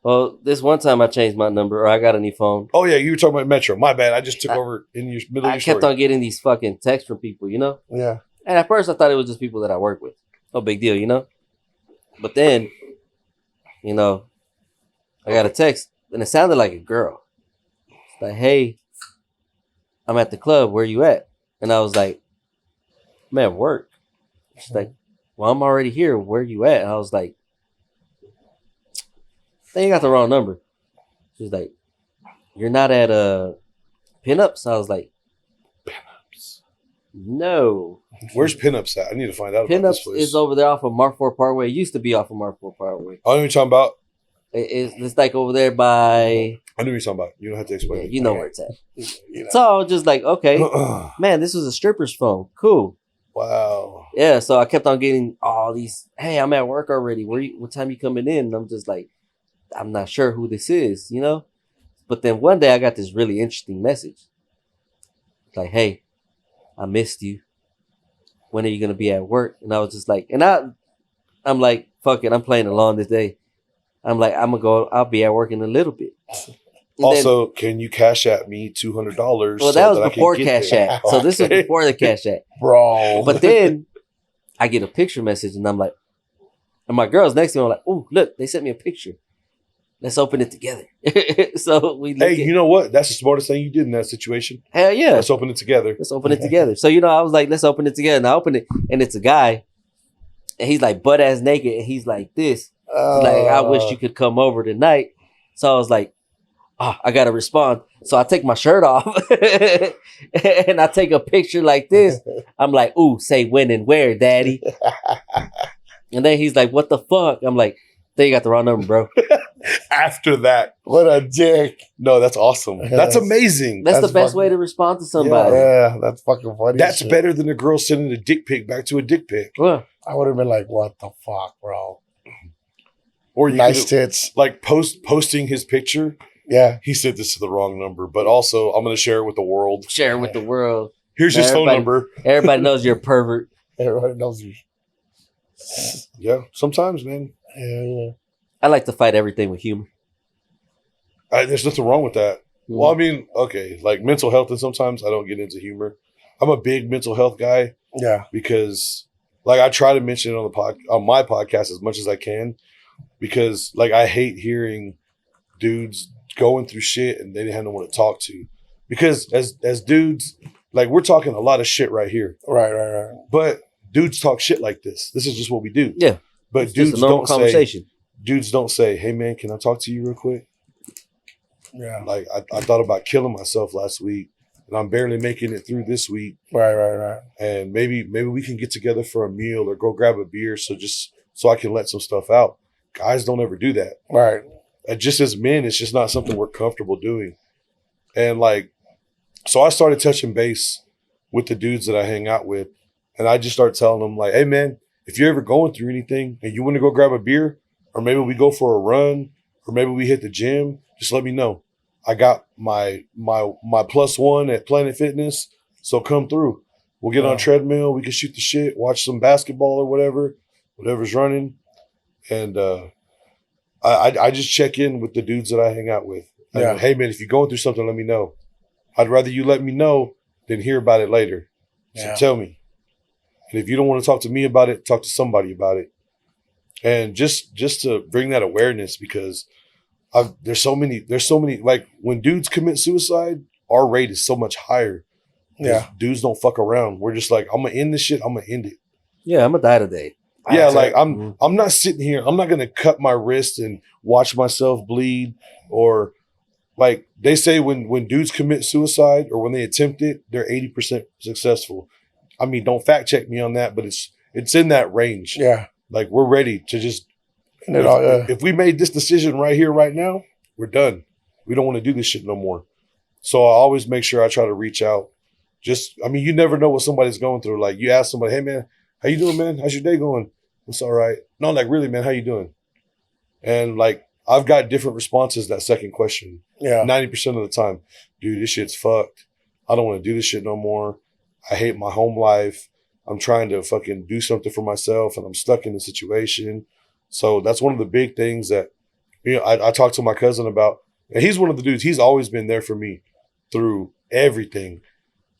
Well, this one time I changed my number, or I got a new phone.
Oh yeah, you were talking about Metro. My bad. I just took over in your middle of
I
your
kept
story.
on getting these fucking texts from people, you know?
Yeah.
And at first I thought it was just people that I work with. No big deal, you know? But then, you know, I got a text and it sounded like a girl. It's like, hey, I'm at the club. Where you at? And I was like, I'm at work. She's like, well, I'm already here. Where you at? And I was like, they got the wrong number. She's like, you're not at Pinups? I was like, no.
Where's Pinups at? I need to find out about this
Pinups
place.
is over there off of Mark 4 Parkway. It used to be off of Mark 4 Parkway.
I know what you're talking about.
It's like over there by,
I know what you're talking about. You don't have to
yeah,
explain it.
you know where it's at.
You know.
So I was just like, okay, man, this was a stripper's phone. Cool.
Wow.
Yeah, so I kept on getting all these, hey, I'm at work already. What time you coming in? And I'm just like, I'm not sure who this is, you know? But then one day I got this really interesting message. Like, hey, I missed you. When are you gonna be at work? And I was just like, and I'm like, fuck it, I'm playing along this day. I'm like, I'll be at work in a little bit. And
Also, can you cash at me $200?
well, that was before Cash App. So this was
Okay.
before the Cash App.
Bro.
But then I get a picture message and I'm like, and my girl's next to me, I'm like, oh, look, they sent me a picture. Let's open it together. So we look
Hey, you know what? That's the smartest thing you did in that situation.
hell yeah.
Let's open it together.
Let's open it together. So, you know, I was like, let's open it together. And I opened it and it's a guy and he's like butt ass naked and he's like this. He's like, I wish you could come over tonight. So I was like, oh, I got to respond. So I take my shirt off and I take a picture like this. I'm like, ooh, say when and where, daddy. And then he's like, what the fuck? I'm like, they got the wrong number, bro.
After that.
What a dick.
No, that's awesome. That's
Yes.
amazing.
That's the
That's
best
fucking-
way to respond to somebody.
Yeah, that's fucking funny.
That's
shit.
better than a girl sending a dick pic back to a dick pic.
Well,
I would have been like, what the fuck, bro?
Or you
Nice
could,
tits.
like posting his picture.
Yeah.
He said this to the wrong number, but also I'm going to share it with the world.
share it with the world.
Here's his phone
Everybody-
number.
Everybody knows you're a pervert.
Everybody knows you.
Yeah, sometimes, man.
Yeah.
I like to fight everything with humor.
There's nothing wrong with that. Well, I mean, okay, like mental health, and sometimes I don't get into humor. I'm a big mental health guy
Yeah.
because, like, I try to mention it on my podcast as much as I can, because, like, I hate hearing dudes going through shit and they didn't have no one to talk to. Because as dudes, like, we're talking a lot of shit right here,
Right.
but dudes talk shit like this. This is just what we do.
Yeah.
But
It's just
dudes
a normal
don't say,
conversation.
"Hey man, can I talk to you real quick?"
Yeah.
Like, I thought about killing myself last week, and I'm barely making it through this week.
Right.
And maybe we can get together for a meal or go grab a beer, so I can let some stuff out. Guys don't ever do that.
Right.
Just as men, it's just not something we're comfortable doing. And like, so I started touching base with the dudes that I hang out with. And I just start telling them like, hey man, if you're ever going through anything and you want to go grab a beer, or maybe we go for a run, or maybe we hit the gym, just let me know. I got my +1 at Planet Fitness, so come through. We'll get on a treadmill, we can shoot the shit, watch some basketball or whatever's running. And I just check in with the dudes that I hang out with.
Yeah.
Hey man, if you're going through something, let me know. I'd rather you let me know than hear about it later. So tell me. And if you don't want to talk to me about it, talk to somebody about it. And just to bring that awareness, because there's so many, like when dudes commit suicide, our rate is so much higher.
Yeah.
Dudes don't fuck around. We're just like, I'm gonna end this shit, I'm gonna end it.
Yeah, I'm gonna die today.
Yeah, like I'm not sitting here, I'm not gonna cut my wrist and watch myself bleed. Or like they say when dudes commit suicide or when they attempt it, they're 80% successful. I mean, don't fact check me on that, but it's in that range.
Yeah.
Like we're ready to just if we made this decision right here, right now, we're done. We don't want to do this shit no more. So I always make sure I try to reach out. I mean, you never know what somebody's going through. Like you ask somebody, hey man, how you doing, man? How's your day going? It's all right. No, like really, man, how you doing? And like I've got different responses that second question.
Yeah.
90% of the time, dude, this shit's fucked. I don't want to do this shit no more. I hate my home life. I'm trying to fucking do something for myself and I'm stuck in the situation. So that's one of the big things that, you know, I talked to my cousin about, and he's one of the dudes, he's always been there for me through everything.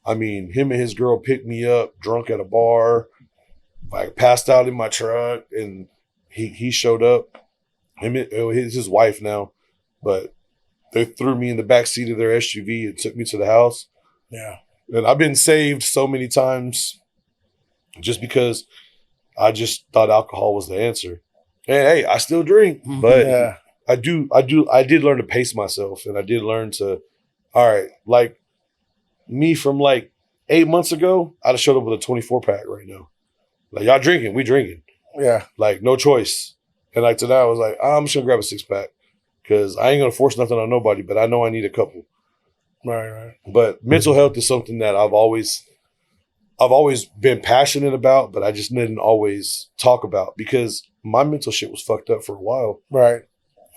I mean, him and his girl picked me up drunk at a bar, like passed out in my truck, and he showed up. His wife now, but they threw me in the back seat of their SUV and took me to the house.
Yeah.
And I've been saved so many times just because I just thought alcohol was the answer. And hey, I still drink, but I did learn to pace myself, and I did learn to, all right, like me from like 8 months ago, I'd have showed up with a 24 pack right now. Like y'all drinking, we drinking.
Yeah.
Like no choice. And like today I was like, I'm just gonna grab a 6-pack because I ain't gonna force nothing on nobody, but I know I need a couple.
Right.
But mental health is something that I've always been passionate about, but I just didn't always talk about because my mental shit was fucked up for a while.
Right.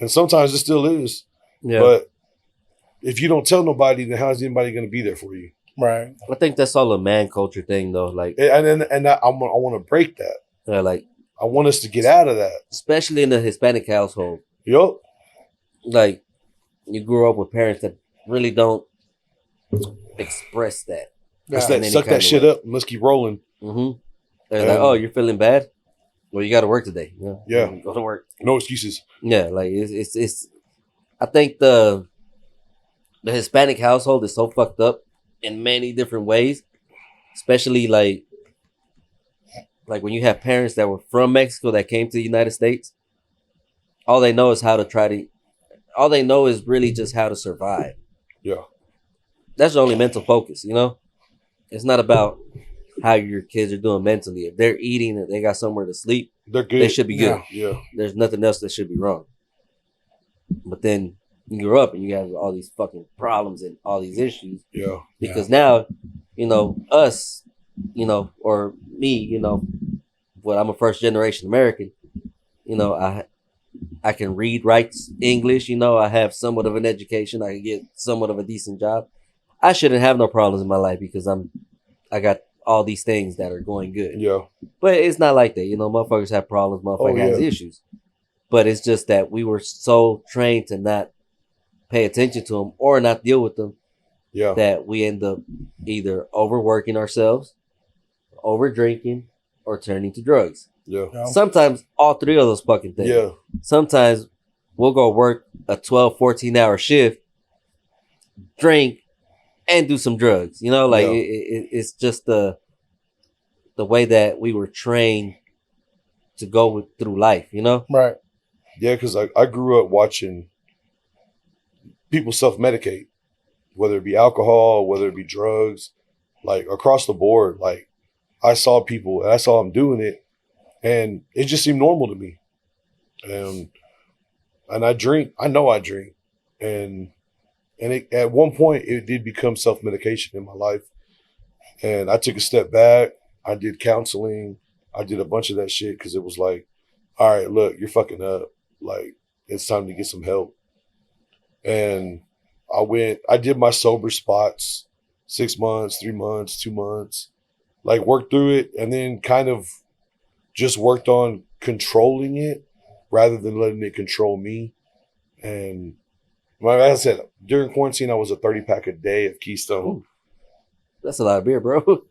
And sometimes it still is.
Yeah.
But if you don't tell nobody, then how's anybody going to be there for you?
Right.
I think that's all a man culture thing, though. Like,
And I want to break that.
yeah, like
I want us to get out of that.
especially in a Hispanic household.
Yup.
Like, you grew up with parents that really don't express that.
It's
in
that
any
suck
kind
that
of
shit
way.
up and let's keep rolling.
Mm-hmm. They're like, oh, you're feeling bad? Well, you got to work today.
Yeah.
Go to work.
No excuses.
Yeah, like it's I think the Hispanic household is so fucked up in many different ways, especially like when you have parents that were from Mexico that came to the United States. All they know is all they know is really just how to survive.
Yeah.
That's the only mental focus, you know? It's not about how your kids are doing mentally. If they're eating and they got somewhere to sleep,
They're good.
they should be good.
Yeah.
There's nothing else that should be wrong. But then you grow up and you have all these fucking problems and all these issues.
Yeah.
Because now, you know, us, you know, or me, you know, well, I'm a first generation American, you know, I can read, write English, you know, I have somewhat of an education, I can get somewhat of a decent job. I shouldn't have no problems in my life because I got all these things that are going good.
Yeah.
But it's not like that, you know, motherfuckers have problems, motherfuckers has issues. But it's just that we were so trained to not pay attention to them or not deal with them that we end up either overworking ourselves, over drinking, or turning to drugs.
Yeah.
Sometimes all three of those fucking things.
Yeah.
Sometimes we'll go work a 12, 14-hour shift, drink, and do some drugs. You know, like it's just the way that we were trained to go through life, you know?
Right.
Yeah, because I grew up watching people self-medicate, whether it be alcohol, whether it be drugs, like across the board. Like I saw people and I saw them doing it and it just seemed normal to me. And I drink, I know I drink. And at one point it did become self-medication in my life. And I took a step back. I did counseling. I did a bunch of that shit because it was like, all right, look, you're fucking up. Like, it's time to get some help. And I did my sober spots, 6 months, 3 months, 2 months, like worked through it and then kind of just worked on controlling it rather than letting it control me. And like I said, during quarantine, I was a 30-pack a day of Keystone.
Ooh. That's a lot of beer, bro.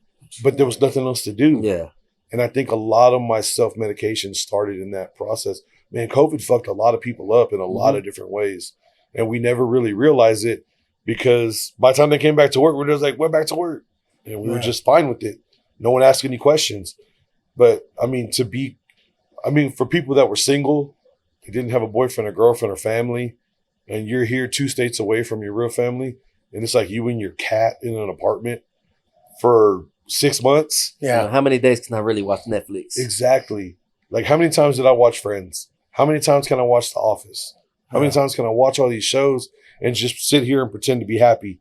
But there was nothing else to do.
Yeah.
And I think a lot of my self-medication started in that process. Man, COVID fucked a lot of people up in a lot of different ways. And we never really realized it because by the time they came back to work, we're just like, we're back to work. And we were just fine with it. No one asked any questions. But I mean, for people that were single, they didn't have a boyfriend or girlfriend or family, and you're here 2 states away from your real family, and it's like you and your cat in an apartment for 6 months.
You know, how many days can I really watch Netflix?
Exactly. Like, how many times did I watch Friends? How many times can I watch The Office? How many times can I watch all these shows and just sit here and pretend to be happy?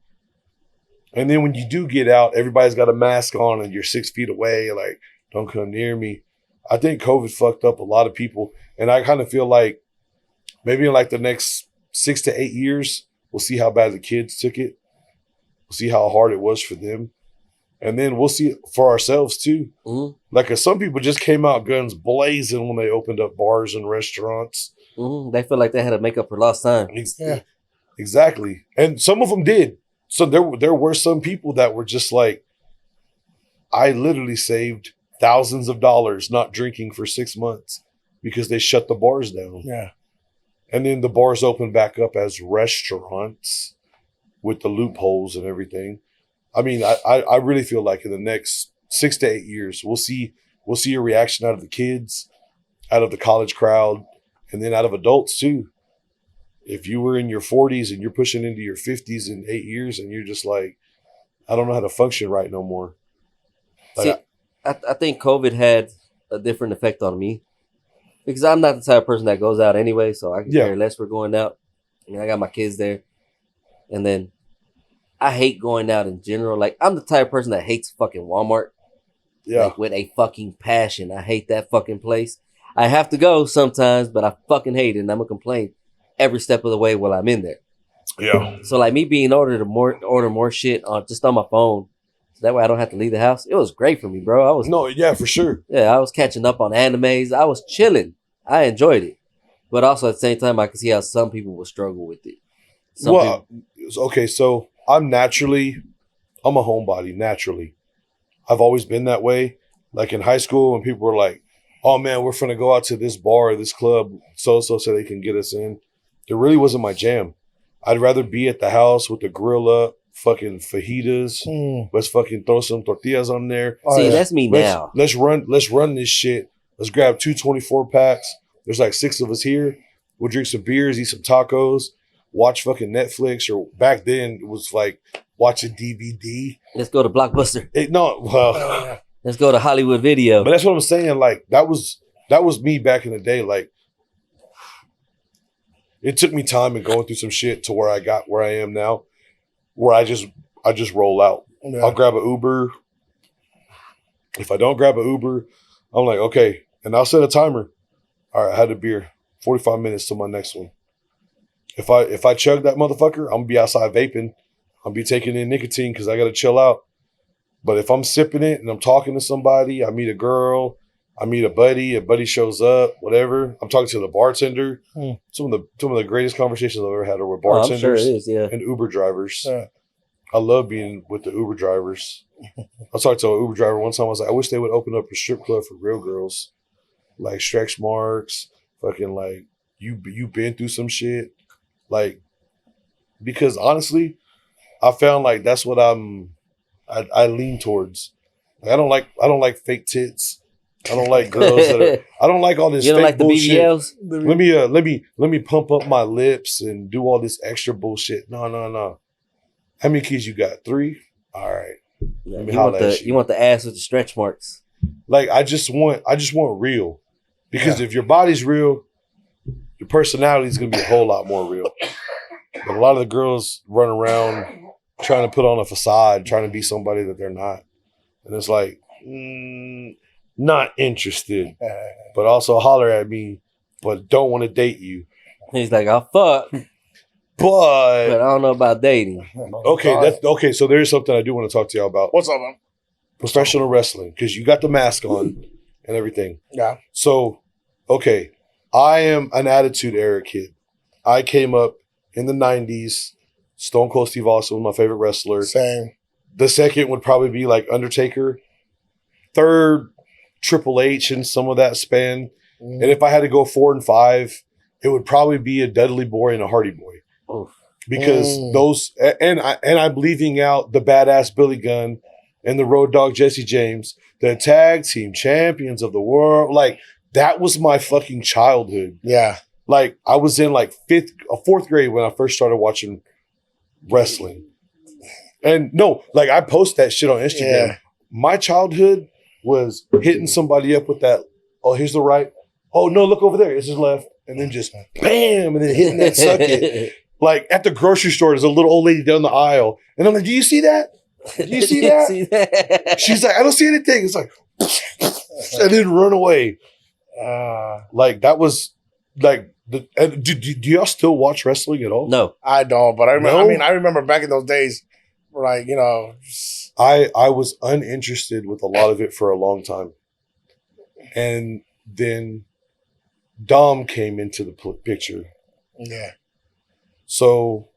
And then when you do get out, everybody's got a mask on and you're 6 feet away. Like, don't come near me. I think COVID fucked up a lot of people. And I kind of feel like maybe in like the next 6 to 8 years, we'll see how bad the kids took it. We'll see how hard it was for them. And then we'll see it for ourselves too. Mm-hmm. Like, 'cause some people just came out guns blazing when they opened up bars and restaurants.
Mm-hmm. They feel like they had to make up for lost time.
Exactly. And some of them did. So there were some people that were just like, I literally saved thousands of dollars not drinking for 6 months because they shut the bars down.
Yeah.
And then the bars opened back up as restaurants with the loopholes and everything. I mean, I really feel like in the next 6 to 8 years, we'll see a reaction out of the kids, out of the college crowd, and then out of adults too. If you were in your 40s and you're pushing into your 50s in 8 years and you're just like, I don't know how to function right no more. Like,
see, I think COVID had a different effect on me because I'm not the type of person that goes out anyway, so I can care less for going out. I mean, I got my kids there. And then I hate going out in general. Like, I'm the type of person that hates fucking Walmart.
Yeah.
Like, with a fucking passion. I hate that fucking place. I have to go sometimes, but I fucking hate it, and I'm going to complain every step of the way while I'm in there.
Yeah.
So, like, me being order more shit just on my phone, so that way I don't have to leave the house, it was great for me, bro.
For sure.
Yeah, I was catching up on animes. I was chilling. I enjoyed it. But also at the same time, I can see how some people will struggle with it.
Okay, so I'm a homebody, naturally. I've always been that way. Like in high school when people were like, oh man, we're finna go out to this bar or this club so they can get us in. It really wasn't my jam. I'd rather be at the house with the grill up, fucking fajitas. Let's fucking throw some tortillas on there.
See, that's me now.
Let's run this shit. Let's grab 2 24-packs. There's like 6 of us here. We'll drink some beers, eat some tacos, watch fucking Netflix, or back then it was like watching DVD.
Let's go to Blockbuster.
Let's
go to Hollywood Video.
But that's what I'm saying. Like that was me back in the day. Like it took me time and going through some shit to where I got where I am now, where I just roll out. Yeah. I'll grab an Uber. If I don't grab an Uber, I'm like, okay, and I'll set a timer. All right, I had a beer. 45 minutes to my next one. If I chug that motherfucker, I'm gonna be outside vaping. I'll be taking in nicotine because I gotta chill out. But if I'm sipping it and I'm talking to somebody, I meet a girl, I meet a buddy shows up, whatever. I'm talking to the bartender. Some of the greatest conversations I've ever had are with bartenders
I'm sure it is, yeah.
and Uber drivers. Yeah. I love being with the Uber drivers. I talked to an Uber driver one time. I was like, I wish they would open up a strip club for real girls, like stretch marks, fucking like you been through some shit, like because honestly, I found like that's what I lean towards. Like, I don't like fake tits. I don't like girls I don't like all this.
You don't
fake
like the
bullshit.
BBLs?
Let me pump up my lips and do all this extra bullshit. No. How many kids you got? 3? All right.
You want the ass with the stretch marks.
Like I just want real. Because if your body's real, your personality is gonna be a whole lot more real. But a lot of the girls run around trying to put on a facade, trying to be somebody that they're not. And it's like, not interested, but also holler at me, but don't want to date you.
He's like, "I'll fuck,
But
but I don't know about dating."
okay, that's okay. So there's something I do want to talk to y'all about.
What's up, man?
Professional wrestling, because you got the mask on and everything.
Yeah.
So, okay, I am an Attitude Era kid. I came up in the 90s. Stone Cold Steve Austin was my favorite wrestler.
Same.
The second would probably be like Undertaker. Third, Triple H and some of that span. And if I had to go 4 and 5, it would probably be a Dudley Boy and a Hardy Boy.
Oof.
Because those, and I'm leaving out the badass Billy Gunn and the Road Dogg Jesse James, the tag team champions of the world. Like, that was my fucking childhood.
Yeah.
Like, I was in like 4th grade when I first started watching wrestling. And no, like, I post that shit on Instagram.
Yeah.
My childhood was hitting somebody up with that, oh, here's the right. Oh, no, look over there. It's his left. And then just bam, and then hitting that suck it. Like, at the grocery store, there's a little old lady down the aisle. And I'm like, do you see that? Do you see that? She's like, I don't see anything. It's like, and then run away. Like, that was like, do y'all still watch wrestling at all?
No,
I don't, but I remember.
No?
I mean, I remember back in those days, like, you know,
I was uninterested with a lot of it for a long time. And then Dom came into the picture.
yeah,
So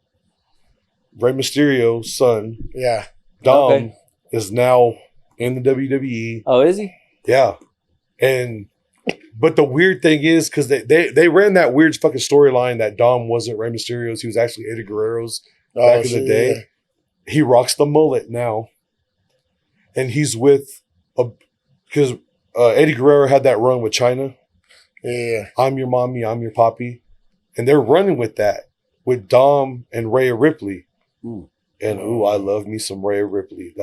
Rey Mysterio's son,
yeah,
Dom,
Okay.
is now in the WWE.
oh, is he?
Yeah. But the weird thing is, because they ran that weird fucking storyline that Dom wasn't Rey Mysterio's, he was actually Eddie Guerrero's back in the day.
yeah.
He rocks the mullet now. And he's with, because Eddie Guerrero had that run with China.
Yeah,
I'm your mommy, I'm your poppy. And they're running with that, with Dom and Rhea Ripley.
Ooh.
And I love me some Rhea Ripley.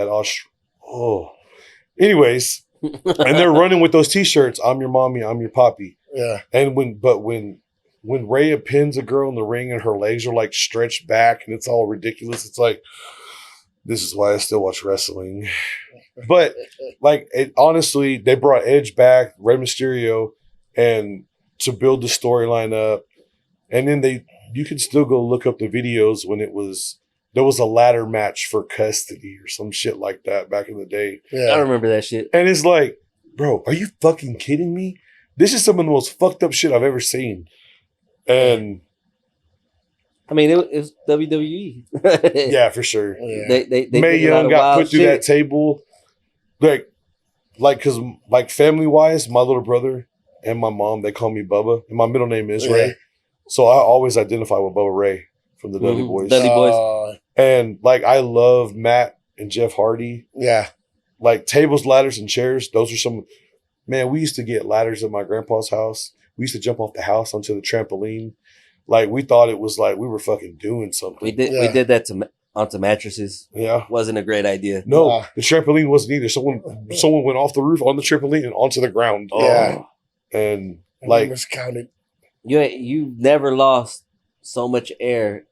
Anyways, and they're running with those t-shirts, I'm your mommy, I'm your poppy.
yeah,
And when Rhea pins a girl in the ring and her legs are like stretched back and it's all ridiculous, it's like, this is why I still watch wrestling. But like, honestly, they brought Edge back, Rey Mysterio, and to build the storyline up. And then you can still go look up the videos when there was a ladder match for custody or some shit like that back in the day.
I
yeah.
remember that shit.
And it's like, bro, are you fucking kidding me? This is some of the most fucked up shit I've ever seen. And
I mean, it was WWE.
yeah, for sure.
Yeah.
They
Mae
did a lot
Young
of
got
wild
put through
shit.
that table. Cause like family wise, my little brother and my mom, they call me Bubba. And my middle name is
Yeah.
Ray. So I always identify with Bubba Ray from the Dudley
Mhm.
Boys.
Dudley Boys.
And like, I love Matt and Jeff Hardy.
Yeah,
Like, tables, ladders, and chairs. Those are some, man, we used to get ladders at my grandpa's house. We used to jump off the house onto the trampoline. Like, we thought it was like we were fucking doing something.
We did
Yeah.
that onto mattresses.
Yeah.
Wasn't a great idea.
No,
Nah.
the trampoline wasn't either. Someone went off the roof on the trampoline and onto the ground.
Yeah.
And
I
like,
miscounted.
You never lost so much air.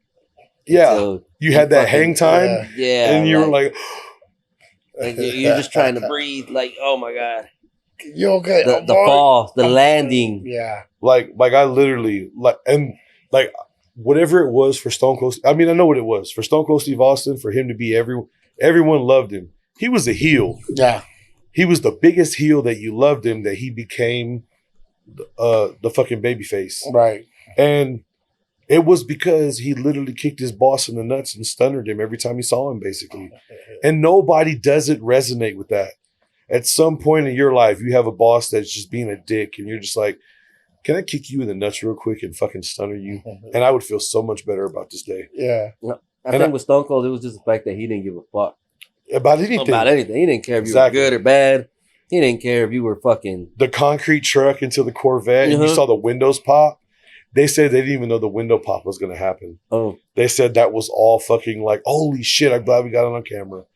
yeah,
until
you had that
fucking-
hang time,
Yeah,
and you were like,
you're just trying to breathe. Like, oh my god,
You okay?
the
I'm
the
fine.
fall, the landing.
Yeah,
like I literally like whatever it was for Stone Cold. I mean, I know what it was for Stone Cold Steve Austin, for him to be everyone loved him. He was a heel.
yeah,
He was the biggest heel that you loved him, that he became the fucking babyface.
right.
And it was because he literally kicked his boss in the nuts and stunned him every time he saw him, basically. And nobody doesn't resonate with that. At some point in your life, you have a boss that's just being a dick, and you're just like, can I kick you in the nuts real quick and fucking stunner you? And I would feel so much better about this day.
Yeah,
I think with Stone Cold, it was just the fact that he didn't give a fuck
About anything.
about anything. He didn't care if
Exactly.
you were good or bad. He didn't care if you were fucking.
The concrete truck into the Corvette, and you
Uh-huh.
saw the windows pop. They said they didn't even know the window pop was going to happen.
Oh,
They said that was all fucking like, holy shit, I'm glad we got it on camera.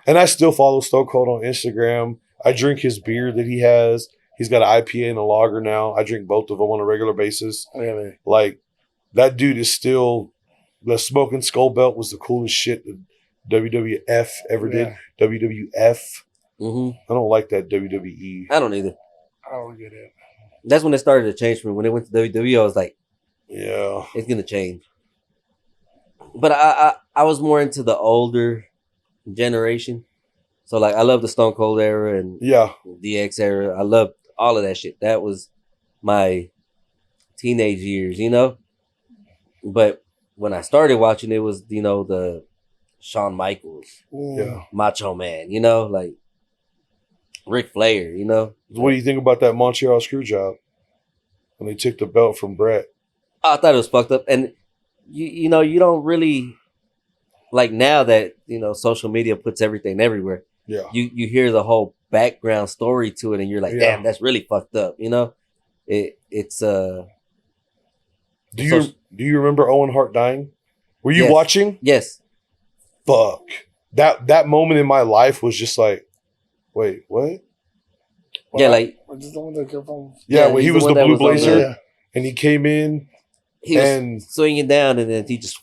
And I still follow Stone Cold on Instagram. I drink his beer that he has. He's got an IPA and a lager now. I drink both of them on a regular basis.
really.
Like, that dude is still, the Smoking Skull Belt was the coolest shit that WWF ever did.
Yeah.
WWF.
Mm-hmm.
I don't like that WWE.
I don't either.
I don't get it.
That's when it started to change for me. When it went to WWE, I was like,
Yeah.
it's gonna change. But I was more into the older generation. So like I love the Stone Cold era and
Yeah.
DX era. I loved all of that shit. That was my teenage years, you know? But when I started watching, it was, you know, the Shawn Michaels,
Yeah.
Macho Man, you know, like Ric Flair, you know?
What do you think about that Montreal screw job when they took the belt from Brett?
I thought it was fucked up. And you know, you don't really like now that, you know, social media puts everything everywhere.
Yeah.
You hear the whole background story to it and you're like,
Yeah.
damn, that's really fucked up, you know? It's
Do you remember Owen Hart dying? Were you
Yes.
watching?
yes.
Fuck. That moment in my life was just like, wait, what?
Yeah, like
Which is the one that kept on.
Yeah, when
he's
he was
one
the
that
Blue
was on
Blazer
Yeah.
and he came in
he was
and
swinging down and then he just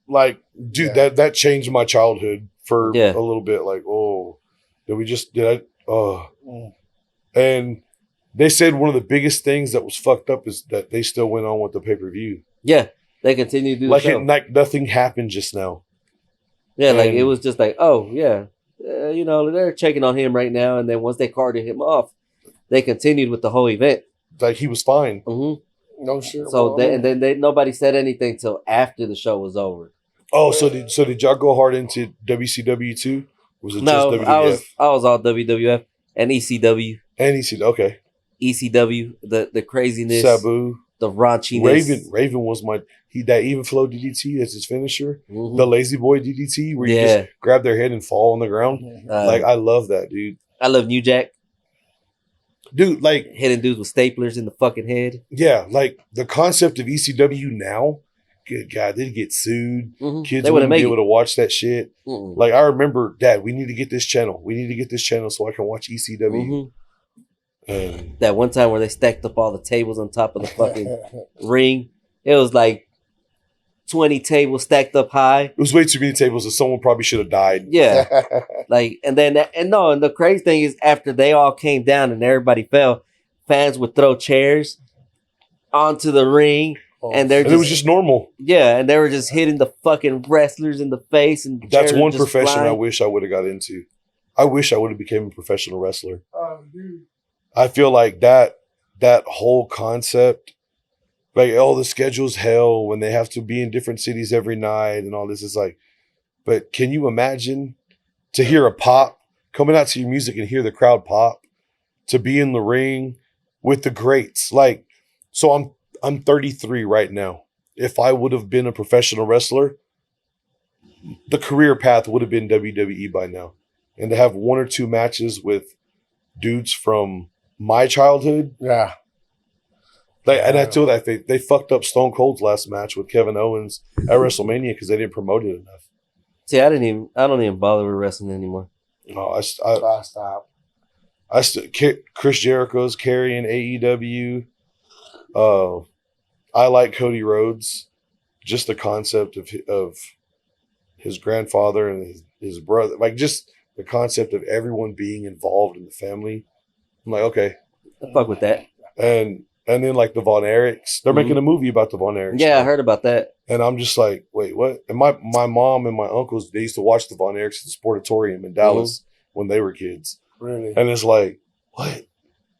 like, dude,
Yeah.
that changed my childhood for
Yeah.
a little bit. Like, oh, did I? Oh.
Mm.
And they said one of the biggest things that was fucked up is that they still went on with the pay-per-view.
yeah, they continue to do
Like
the show.
like nothing happened just now.
Yeah, like it
and-
was just like, oh yeah, you know, they're checking on him right now, and then once they carted him off, they continued with the whole event.
Like he was fine.
hmm
No shit.
So
Well,
they, and then nobody said anything till after the show was over.
Oh, so did y'all go hard into WCW too? Was it
No,
just WWF?
I was all WWF and ECW,
And he said, okay,
ECW, the craziness,
Sabu,
the raunchiness.
Raven was that even flow DDT as his finisher.
Mhm.
The lazy boy DDT where you
Yeah.
just grab their head and fall on the ground. Like I love that, dude.
I love New Jack
Dude, like
hitting dudes with staplers in the fucking head.
yeah, like the concept of ECW now. Good God, they'd get sued.
Mhm.
Kids
They
wouldn't
wouldn't
be
make
able
it.
to watch that shit.
Mm-mm.
Like I remember, Dad, we need to get this channel. We need to get this channel so I can watch ECW.
Mhm.
And
That one time where they stacked up all the tables on top of the fucking ring. It was like 20 tables stacked up high.
it was way too many tables that someone probably should have died.
Yeah. Like, and the crazy thing is after they all came down and everybody fell, fans would throw chairs onto the ring and they're
And it was just normal.
yeah, and they were just hitting the fucking wrestlers in the face and
That's
chairs
one
just
profession I
flying.
wish I would have got into. I wish I would have became a professional wrestler.
Dude.
I feel like that whole concept, like oh, the schedule's hell when they have to be in different cities every night and all this is like, but can you imagine to hear a pop coming out to your music and hear the crowd pop, to be in the ring with the greats? Like, so I'm 33 right now. If I would have been a professional wrestler, the career path would have been WWE by now. And to have one or two matches with dudes from my childhood,
Yeah.
and I feel that they fucked up Stone Cold's last match with Kevin Owens at WrestleMania because they didn't promote it enough.
See, I don't even bother with wrestling anymore.
No,
Stop.
Chris Jericho's carrying AEW. I like Cody Rhodes. Just the concept of his grandfather and his brother, like just the concept of everyone being involved in the family. I'm like, okay.
I fuck with that.
And then like the Von Erichs, they're making a movie about the Von Erichs.
Yeah, I
now.
heard about that.
And I'm just like, wait, what? And my mom and my uncles, they used to watch the Von Erichs at the Sportatorium in Dallas when they were kids.
Really?
And it's like, what?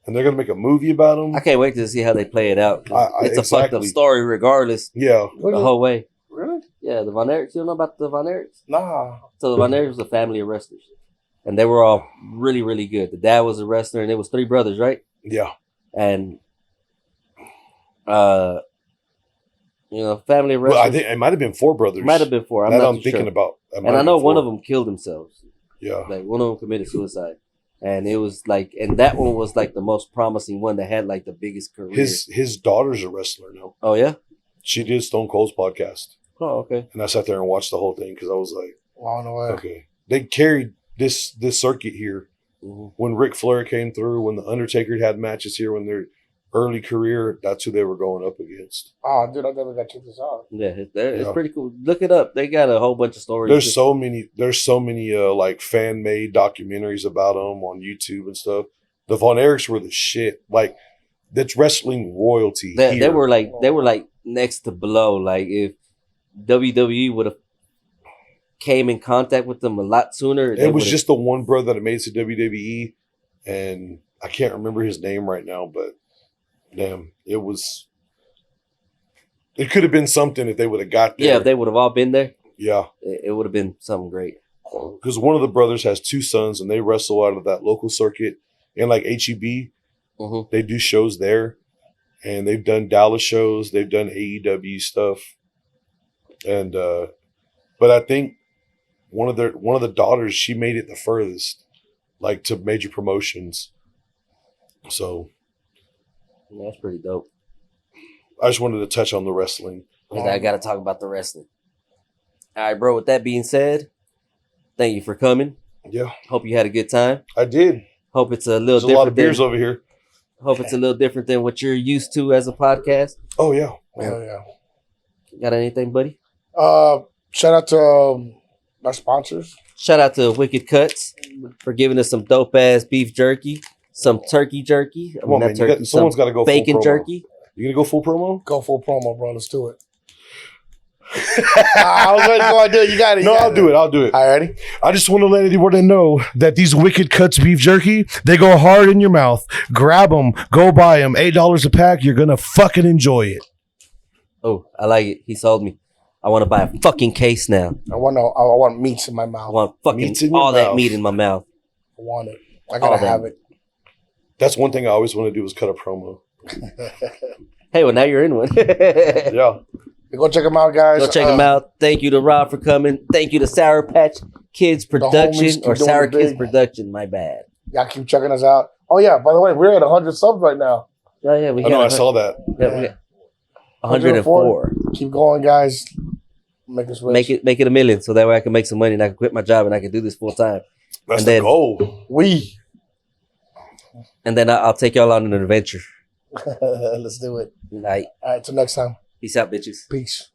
And they're gonna make a movie about them?
I can't wait to see how they play it out. It's a fucked up
exactly.
story regardless.
Yeah.
The whole way.
Really?
Yeah, the Von Erichs. You don't know about the Von Erichs?
Nah.
So the Von Erichs was a family of wrestlers. And they were all really, really good. The dad was a wrestler and it was three brothers, right?
Yeah.
And family of
Well,
wrestlers.
I think it might have been four brothers.
Might have been four. I'm
that
not
I'm
too
thinking
sure.
about.
And I know one of them killed themselves.
Yeah.
Like one of them committed suicide. And it was like, and that one was like the most promising one that had like the biggest career.
His daughter's a wrestler now.
Oh yeah?
She did Stone Cold's podcast.
Oh, okay.
And I sat there and watched the whole thing because I was like,
On the way.
okay. They carried this circuit here
hmm
when Ric Flair came through, when the Undertaker had matches here, when early career, that's who they were going up against.
Oh, dude, I never got to check this out.
Yeah, it's
Yeah.
pretty cool. Look it up. They got a whole bunch of stories.
There's so many like fan made documentaries about them on YouTube and stuff. The Von Erichs were the shit. Like that's wrestling royalty.
They
here.
were like next to below. Like if WWE would have came in contact with them a lot sooner.
It was just the one brother that made it to WWE, and I can't remember his name right now, but damn, it could have been something if they would have got there.
Yeah, if they would have all been there,
Yeah,
it would have been something great.
because one of the brothers has two sons, and they wrestle out of that local circuit. And like HEB,
Mm-hmm.
they do shows there, and they've done Dallas shows, they've done AEW stuff, and but I think one of the daughters, she made it the furthest, like to major promotions. So
That's pretty dope.
I just wanted to touch on the wrestling.
I got to talk about the wrestling. All right, bro. With that being said, thank you for coming.
Yeah,
Hope you had a good time.
I did.
Hope it's a little
There's a
different.
lot of beers over here.
Hope it's a little different than what you're used to as a podcast.
Oh yeah,
Hell yeah.
Got anything, buddy?
Shout out to our sponsors.
Shout out to Wicked Cuts for giving us some dope ass beef jerky, some turkey jerky.
Come on,
not
man.
turkey,
Someone's got to go
bacon
full promo.
jerky.
You gonna go full promo?
Go full promo, bro. Let's do it. I was ready to go and do it. You got it.
No, I'll do it. I'll do it.
All right, ready?
I just want to let everyone know that these Wicked Cuts beef jerky, they go hard in your mouth. Grab them. Go buy them. $8 a pack. You're going to fucking enjoy it.
Oh, I like it. He sold me. I want to buy a fucking case now.
I want meats in my
I
mouth.
want fucking
Meats in your
all that
mouth.
meat in my mouth.
I want it. I gotta
All that.
have it.
That's one thing I always want to do is cut a promo.
Hey, well, now you're in one.
Yeah.
Go check them out, guys.
Go check them out. Thank you to Rob for coming. Thank you to Sour Patch Kids
homies
Production
keep
or
doing
Sour
it big.
Kids Production. My bad.
Y'all keep checking us out. Oh yeah, by the way, we're at 100 subs right now.
Oh yeah, we
I know. I
got
saw that.
yeah, we got 104.
Keep going, guys. Make us rich.
Make it a million, so that way I can make some money and I can quit my job and I can do this full time.
That's
And
the
then-
goal.
We.
And then I'll take y'all on an adventure.
Let's do it.
Night.
All right, till next time.
Peace out, bitches.
Peace.